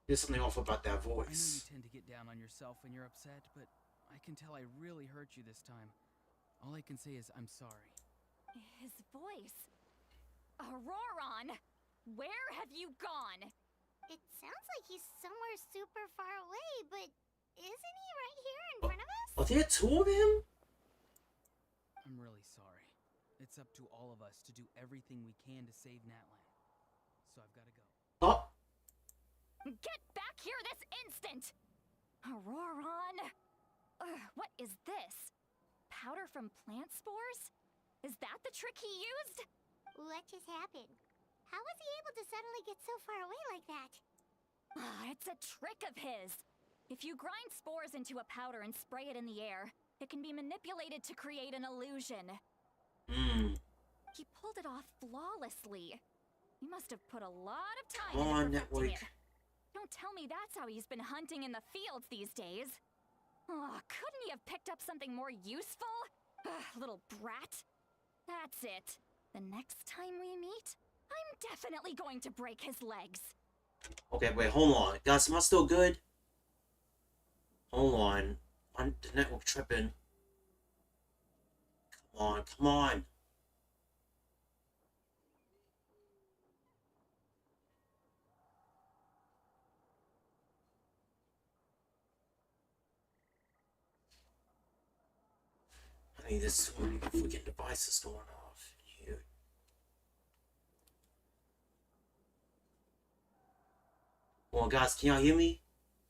[SPEAKER 1] There's something off about that
[SPEAKER 4] I know you
[SPEAKER 1] voice.
[SPEAKER 4] tend to get down on yourself when you're upset, but I can tell I really hurt you this time. All I can say is I'm sorry.
[SPEAKER 5] His voice. Auroron, where have you gone?
[SPEAKER 3] It sounds like he's somewhere super far away, but isn't he right here in front of us?
[SPEAKER 1] Are there two of him?
[SPEAKER 4] I'm really sorry. It's up to all of us to do everything we can to save Natlan. So I've got to go.
[SPEAKER 1] Oh,
[SPEAKER 5] Get back here this instant! Auroron! What is this? Powder from plant spores? Is that the trick he used?
[SPEAKER 3] What just happened? How was he able to suddenly get so far away like that?
[SPEAKER 5] It's a trick of his. If you grind spores into a powder and spray it in the air, it can be manipulated to create an illusion. He pulled it off flawlessly. He must have put a lot of time
[SPEAKER 1] Come on,
[SPEAKER 5] into perfecting
[SPEAKER 1] Network.
[SPEAKER 5] it. Don't tell me that's how he's been hunting in the fields these days. Oh, couldn't he have picked up something more useful? Little brat. That's it. The next time we meet, I'm definitely going to break his legs.
[SPEAKER 1] okay, wait, hold on. Guys, am I still good? Hold on. The network tripping. Come on, come on. I mean, there's so many freaking devices going off here. Well, guys, can y'all hear me?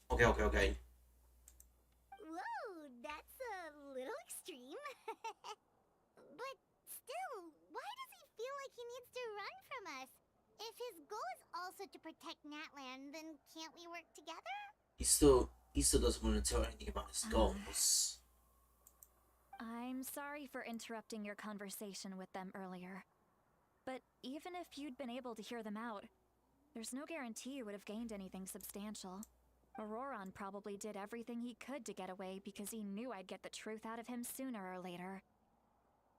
[SPEAKER 1] Okay.
[SPEAKER 3] Whoa, that's a little extreme. But still, why does he feel like he needs to run from us? If his goal is also to protect Natlan, then can't we work together?
[SPEAKER 1] He still doesn't want to tell anything about his goals.
[SPEAKER 5] I'm sorry for interrupting your conversation with them earlier. But even if you'd been able to hear them out, there's no guarantee you would have gained anything substantial. Auroron probably did everything he could to get away because he knew I'd get the truth out of him sooner or later.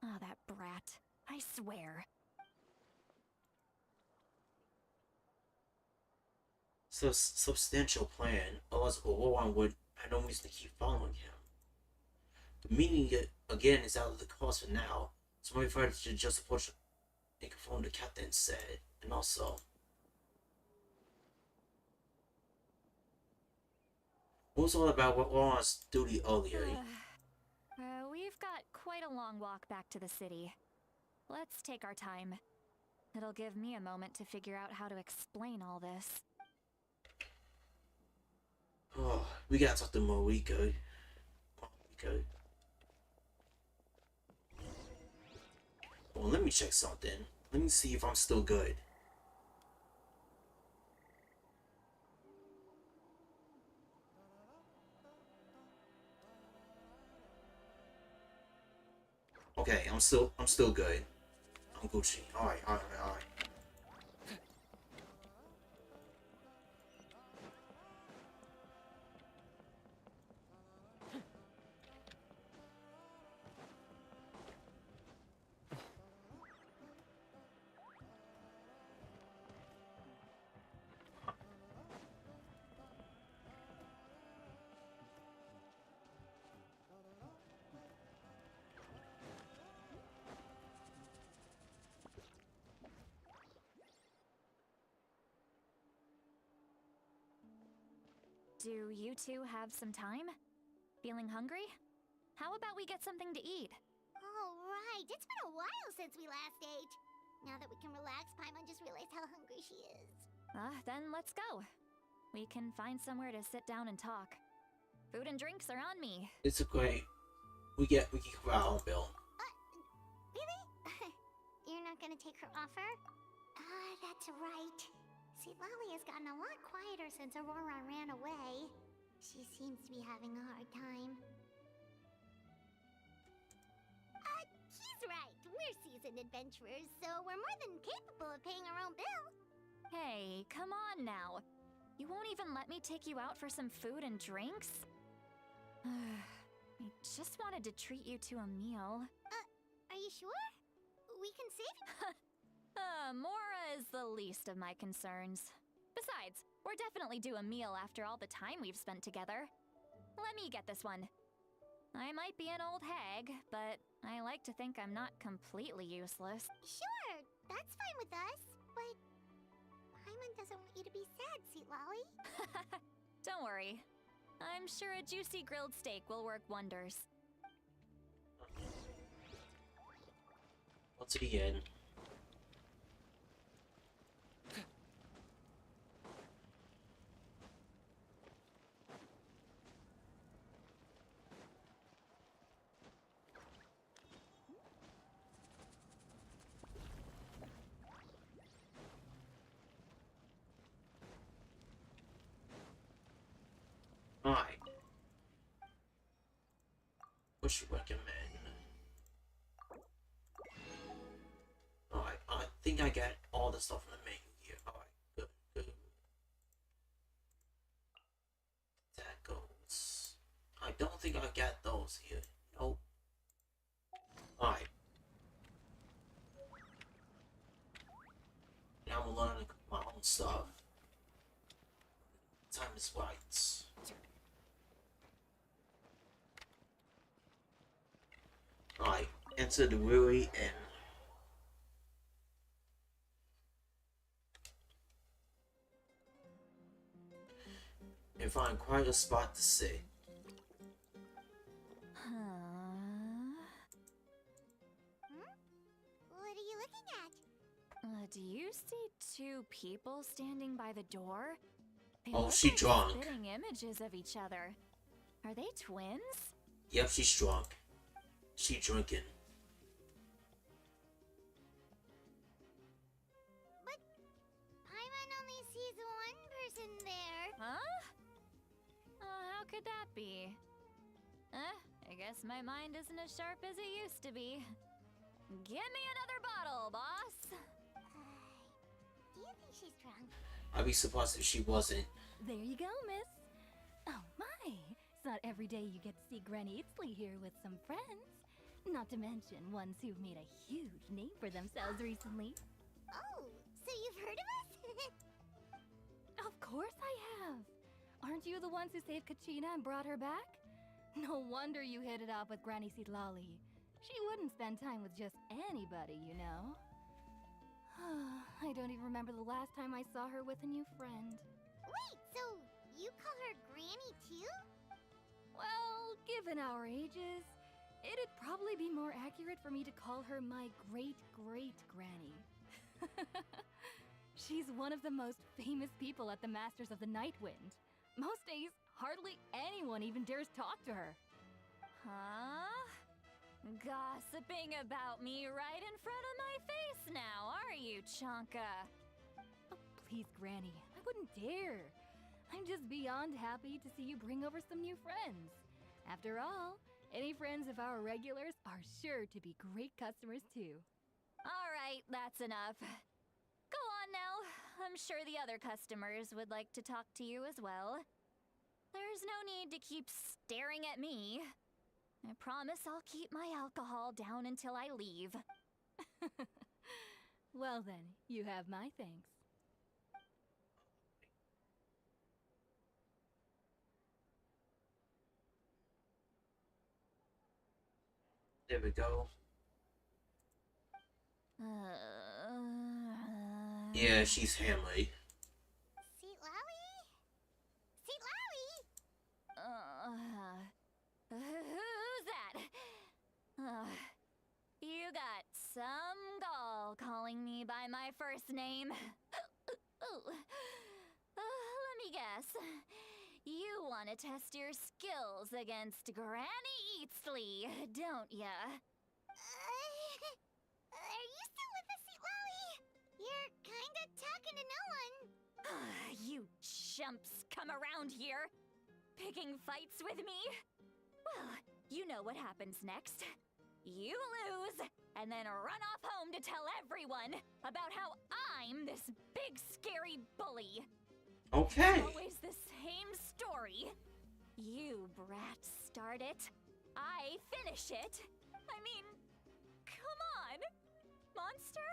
[SPEAKER 5] Ah, that brat. I swear.
[SPEAKER 1] So substantial plan, otherwise Auroron would have no reason to keep following him. The meaning again is out of the course for now, so maybe Fred should just approach and confirm the captain said, and also what was all about what Auroron's duty earlier?
[SPEAKER 5] We've got quite a long walk back to the city. Let's take our time. It'll give me a moment to figure out how to explain all this.
[SPEAKER 1] Oh, we gotta talk to Mariko. Well, let me check something. Let me see if I'm still good. Okay, I'm still good. I'm Gucci. Alright.
[SPEAKER 5] Do you two have some time? Feeling hungry? How about we get something to eat?
[SPEAKER 3] Oh, right. It's been a while since we last ate. Now that we can relax, Paimon just realized how hungry she is.
[SPEAKER 5] Then let's go. We can find somewhere to sit down and talk. Food and drinks are on me.
[SPEAKER 1] It's okay. We can cover our own bill.
[SPEAKER 3] Really? You're not gonna take her offer? That's right. See, Lolly has gotten a lot quieter since Aurora ran away. She seems to be having a hard time. He's right. We're seasoned adventurers, so we're more than capable of paying our own bill.
[SPEAKER 5] Hey, come on now. You won't even let me take you out for some food and drinks? I just wanted to treat you to a meal.
[SPEAKER 3] Are you sure? We can save you?
[SPEAKER 5] Mora is the least of my concerns. Besides, we're definitely due a meal after all the time we've spent together. Let me get this one. I might be an old hag, but I like to think I'm not completely useless.
[SPEAKER 3] Sure, that's fine with us, but Paimon doesn't want you to be sad, Sweet Lolly.
[SPEAKER 5] Don't worry. I'm sure a juicy grilled steak will work wonders.
[SPEAKER 1] What's the end? Alright. What should recommend? Alright, I think I got all the stuff in the menu here. Alright, good. That goes. I don't think I got those here. Nope. Alright. Now I'm learning my own stuff. Time is right. Alright, enter the weary inn. And find quite a spot to sit.
[SPEAKER 3] What are you looking at?
[SPEAKER 5] Do you see two people standing by the door? They
[SPEAKER 1] Oh,
[SPEAKER 5] look
[SPEAKER 1] she
[SPEAKER 5] like
[SPEAKER 1] drunk.
[SPEAKER 5] spitting images of each other. Are they twins?
[SPEAKER 1] Yep, she's drunk. She drinking.
[SPEAKER 3] But Paimon only sees one person there.
[SPEAKER 5] Huh? How could that be? I guess my mind isn't as sharp as it used to be. Give me another bottle, boss!
[SPEAKER 3] Do you think she's drunk?
[SPEAKER 1] I'd be surprised if she wasn't.
[SPEAKER 10] There you go, miss. Oh my, it's not every day you get to see Granny Itzley here with some friends. Not to mention ones who've made a huge name for themselves recently.
[SPEAKER 3] Oh, so you've heard of us?
[SPEAKER 10] Of course I have. Aren't you the ones who saved Kachina and brought her back? No wonder you hit it off with Granny Sitlali. She wouldn't spend time with just anybody, you know. I don't even remember the last time I saw her with a new friend.
[SPEAKER 3] Wait, so you call her Granny too?
[SPEAKER 10] Well, given our ages, it'd probably be more accurate for me to call her my great-great-granny. She's one of the most famous people at the Masters of the Nightwind. Most days, hardly anyone even dares talk to her.
[SPEAKER 5] Huh? Gossiping about me right in front of my face now, are you, Chonka?
[SPEAKER 10] Oh, please, Granny, I wouldn't dare. I'm just beyond happy to see you bring over some new friends. After all, Any friends of our regulars are sure to be great customers too.
[SPEAKER 5] All right, that's enough. Go on now. I'm sure the other customers would like to talk to you as well. There's no need to keep staring at me. I promise I'll keep my alcohol down until I leave.
[SPEAKER 10] Well then, you have my thanks.
[SPEAKER 1] There we go. Yeah, she's Hamley.
[SPEAKER 3] Seat Lowy? Seat Lowy?
[SPEAKER 5] Who's that? You got some gall calling me by my first name. Let me guess. You want to test your skills against Granny Eatsley, don't ya?
[SPEAKER 3] Are you still with us, Seat Lowy? You're kinda talking to no one.
[SPEAKER 5] You chumps come around here, picking fights with me? Well, you know what happens next. You lose, and then run off home to tell everyone about how I'm this big scary bully.
[SPEAKER 1] Okay.
[SPEAKER 5] Always the same story. You brat start it, I finish it. I mean, come on. Monster?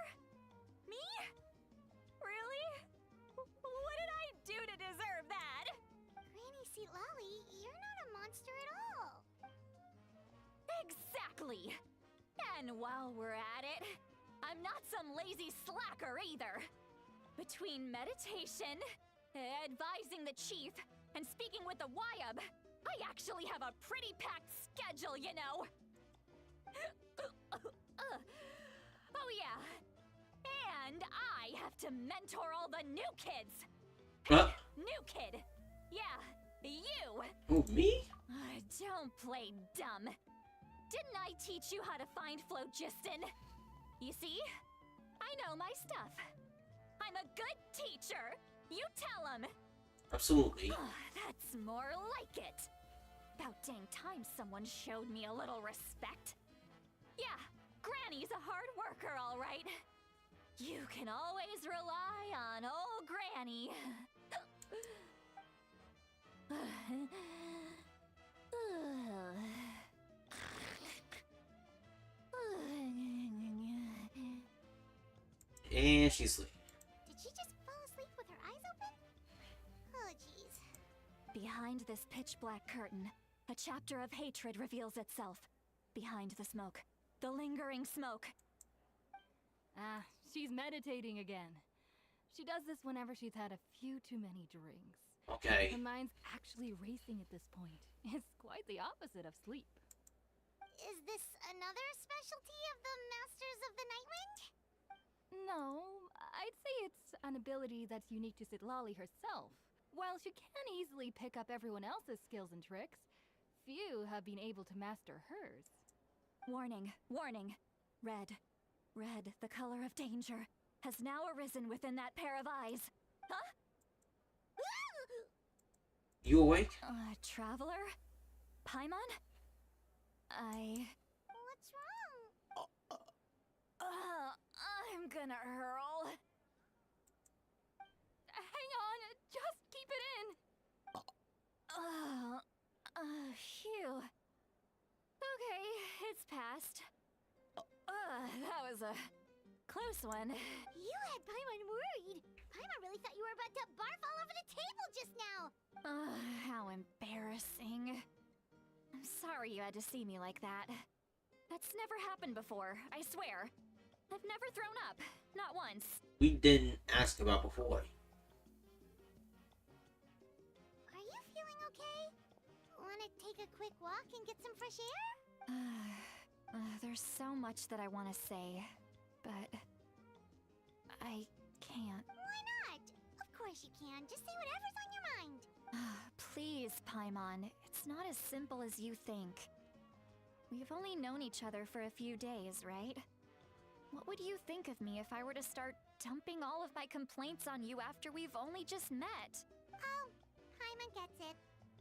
[SPEAKER 5] Me? Really? What did I do to deserve that?
[SPEAKER 3] Granny Seat Lowy, you're not a monster at all.
[SPEAKER 5] Exactly. And while we're at it, I'm not some lazy slacker either. Between meditation, advising the chief, and speaking with the Wyab, I actually have a pretty packed schedule, you know. Oh yeah. And I have to mentor all the new kids. New kid. Yeah, you.
[SPEAKER 1] Who, me?
[SPEAKER 5] Don't play dumb. Didn't I teach you how to find phlogiston? You see? I know my stuff. I'm a good teacher. You tell him.
[SPEAKER 1] Absolutely.
[SPEAKER 5] That's more like it. About dang time someone showed me a little respect. Yeah, Granny's a hard worker, all right. You can always rely on old Granny.
[SPEAKER 1] And she's sleeping.
[SPEAKER 3] Did she just fall asleep with her eyes open? Oh, jeez.
[SPEAKER 5] Behind this pitch-black curtain, a chapter of hatred reveals itself. Behind the smoke. The lingering smoke.
[SPEAKER 10] Ah, she's meditating again. She does this whenever she's had a few too many drinks.
[SPEAKER 1] Okay.
[SPEAKER 10] Her mind's actually racing at this point. It's quite the opposite of sleep.
[SPEAKER 3] Is this another specialty of the Masters of the Night Wind?
[SPEAKER 10] No, I'd say it's an ability that's unique to Citlali herself. While she can easily pick up everyone else's skills and tricks, few have been able to master hers.
[SPEAKER 5] Warning, warning. Red. Red, the color of danger, has now arisen within that pair of eyes. Huh?
[SPEAKER 1] You awake?
[SPEAKER 5] Traveler? Paimon?
[SPEAKER 3] What's wrong?
[SPEAKER 5] I'm gonna hurl.
[SPEAKER 10] Hang on, just keep it in.
[SPEAKER 5] Phew. Okay, it's passed. That was a close one.
[SPEAKER 3] You had Paimon worried. Paimon really thought you were about to barf all over the table just now.
[SPEAKER 5] How embarrassing. I'm sorry you had to see me like that. That's never happened before, I swear. I've never thrown up, not once.
[SPEAKER 1] We didn't ask about before.
[SPEAKER 3] Are you feeling okay? Wanna take a quick walk and get some fresh air?
[SPEAKER 5] There's so much that I want to say, but I can't.
[SPEAKER 3] Why not? Of course you can. Just say whatever's on your mind.
[SPEAKER 5] Please, Paimon, it's not as simple as you think. We've only known each other for a few days, right? What would you think of me if I were to start dumping all of my complaints on you after we've only just met?
[SPEAKER 3] Oh, Paimon gets it.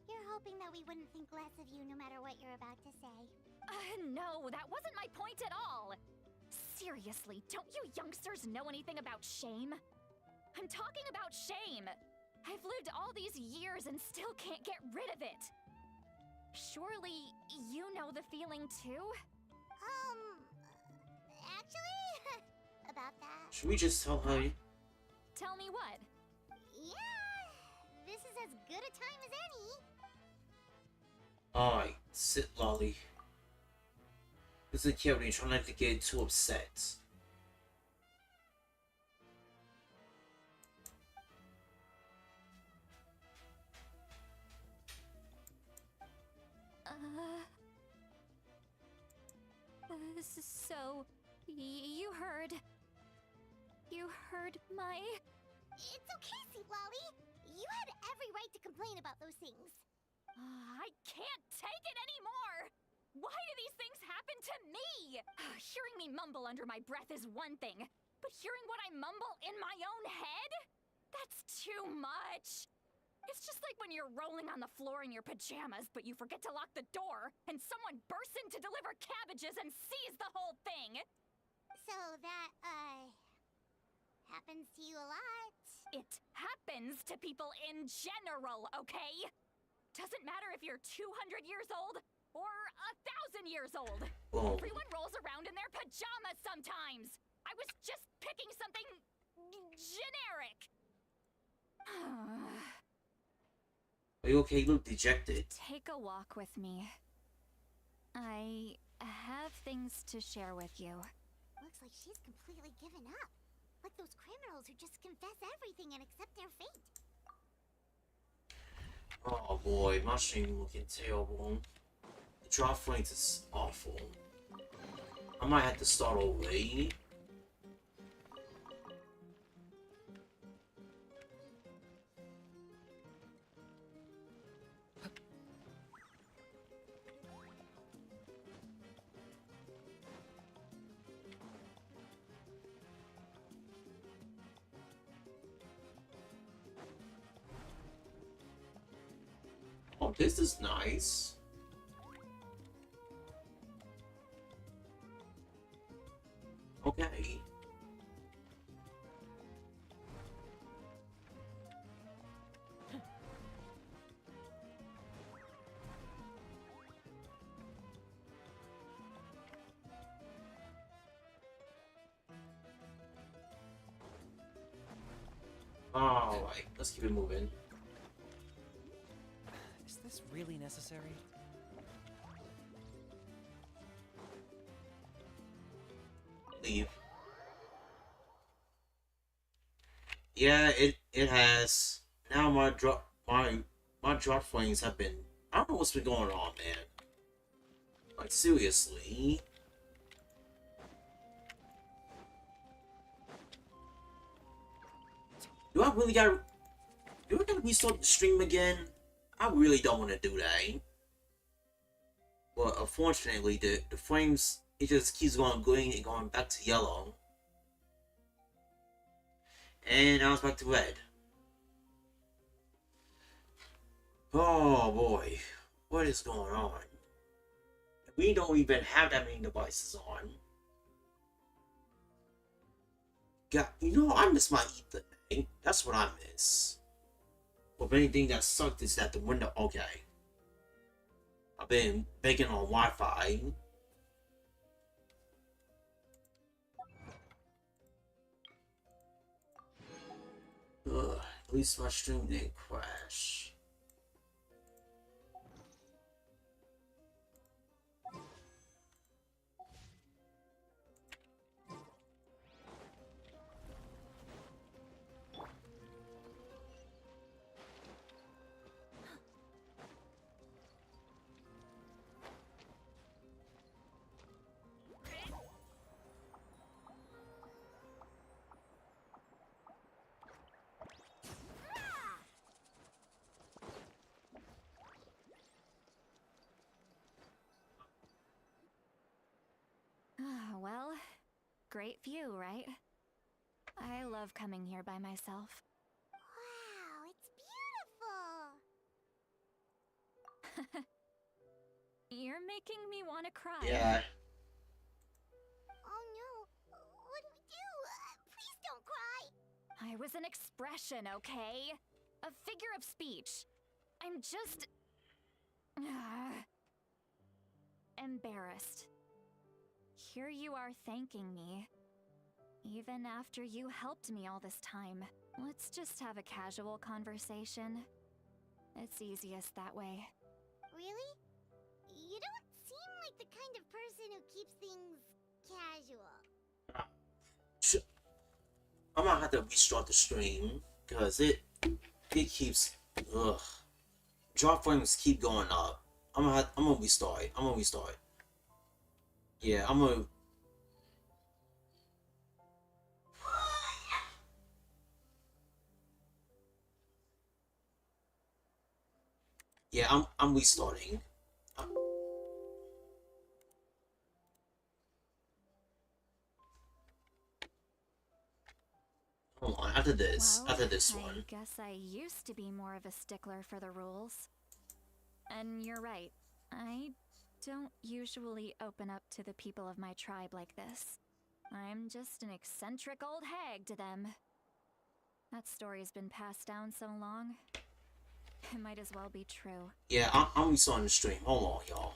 [SPEAKER 3] You're hoping that we wouldn't think less of you no matter what you're about to say.
[SPEAKER 5] No, that wasn't my point at all. Seriously, don't you youngsters know anything about shame? I'm talking about shame. I've lived all these years and still can't get rid of it. Surely, you know the feeling too?
[SPEAKER 3] Actually, about that.
[SPEAKER 1] Should we just tell her?
[SPEAKER 5] Tell me what?
[SPEAKER 3] Yeah, this is as good a time as any.
[SPEAKER 1] Alright, sit, Lolly. Listen carefully, try not to get too upset.
[SPEAKER 5] So, you heard... You heard my...
[SPEAKER 3] It's okay, Sweet Lolly. You had every right to complain about those things.
[SPEAKER 5] I can't take it anymore! Why do these things happen to me? Hearing me mumble under my breath is one thing, but hearing what I mumble in my own head? That's too much! It's just like when you're rolling on the floor in your pajamas, but you forget to lock the door, and someone bursts in to deliver cabbages and sees the whole thing!
[SPEAKER 3] So that, happens to you a lot.
[SPEAKER 5] It happens to people in general, okay? Doesn't matter if you're 200 years old or 1,000 years old.
[SPEAKER 1] Oh.
[SPEAKER 5] Everyone rolls around in their pajamas sometimes. I was just picking something generic.
[SPEAKER 1] Are you okay? You look dejected.
[SPEAKER 5] Take a walk with me. I have things to share with you.
[SPEAKER 3] Looks like she's completely given up. Like those criminals who just confess everything and accept their fate.
[SPEAKER 1] Oh boy, my stream looking terrible. The drop frames is awful. I might have to start over. Oh, this is nice. Okay. Alright, let's keep it moving.
[SPEAKER 9] Is this really necessary?
[SPEAKER 1] Leave. Yeah, it has. Now my drop frames have been. I don't know what's been going on, man. Like seriously. Do I gotta restart the stream again? I really don't want to do that. But unfortunately, the frames, it just keeps going green and going back to yellow. And now it's back to red. Oh boy, what is going on? We don't even have that many devices on. God, I miss my ether. That's what I miss. But anything that sucked is that the window. Okay, I've been begging on Wi-Fi. Ugh, at least my stream didn't crash.
[SPEAKER 5] Well, great view, right? I love coming here by myself.
[SPEAKER 3] Wow, it's beautiful.
[SPEAKER 5] You're making me want to cry.
[SPEAKER 1] Yeah.
[SPEAKER 3] Oh no. What do we do? Please don't cry.
[SPEAKER 5] I was an expression, okay? A figure of speech. I'm just... embarrassed. Here you are thanking me. Even after you helped me all this time. Let's just have a casual conversation. It's easiest that way.
[SPEAKER 3] Really? You don't seem like the kind of person who keeps things casual.
[SPEAKER 1] I'm gonna have to restart the stream because it keeps drop frames keep going up. I'm gonna restart. Yeah, I'm gonna. Yeah, I'm restarting. Hold on, after this
[SPEAKER 5] I
[SPEAKER 1] one.
[SPEAKER 5] guess I used to be more of a stickler for the rules. And you're right. I don't usually open up to the people of my tribe like this. I'm just an eccentric old hag to them. That story's been passed down so long. It might as well be true.
[SPEAKER 1] Yeah, I'm restarting the stream. Hold on, y'all.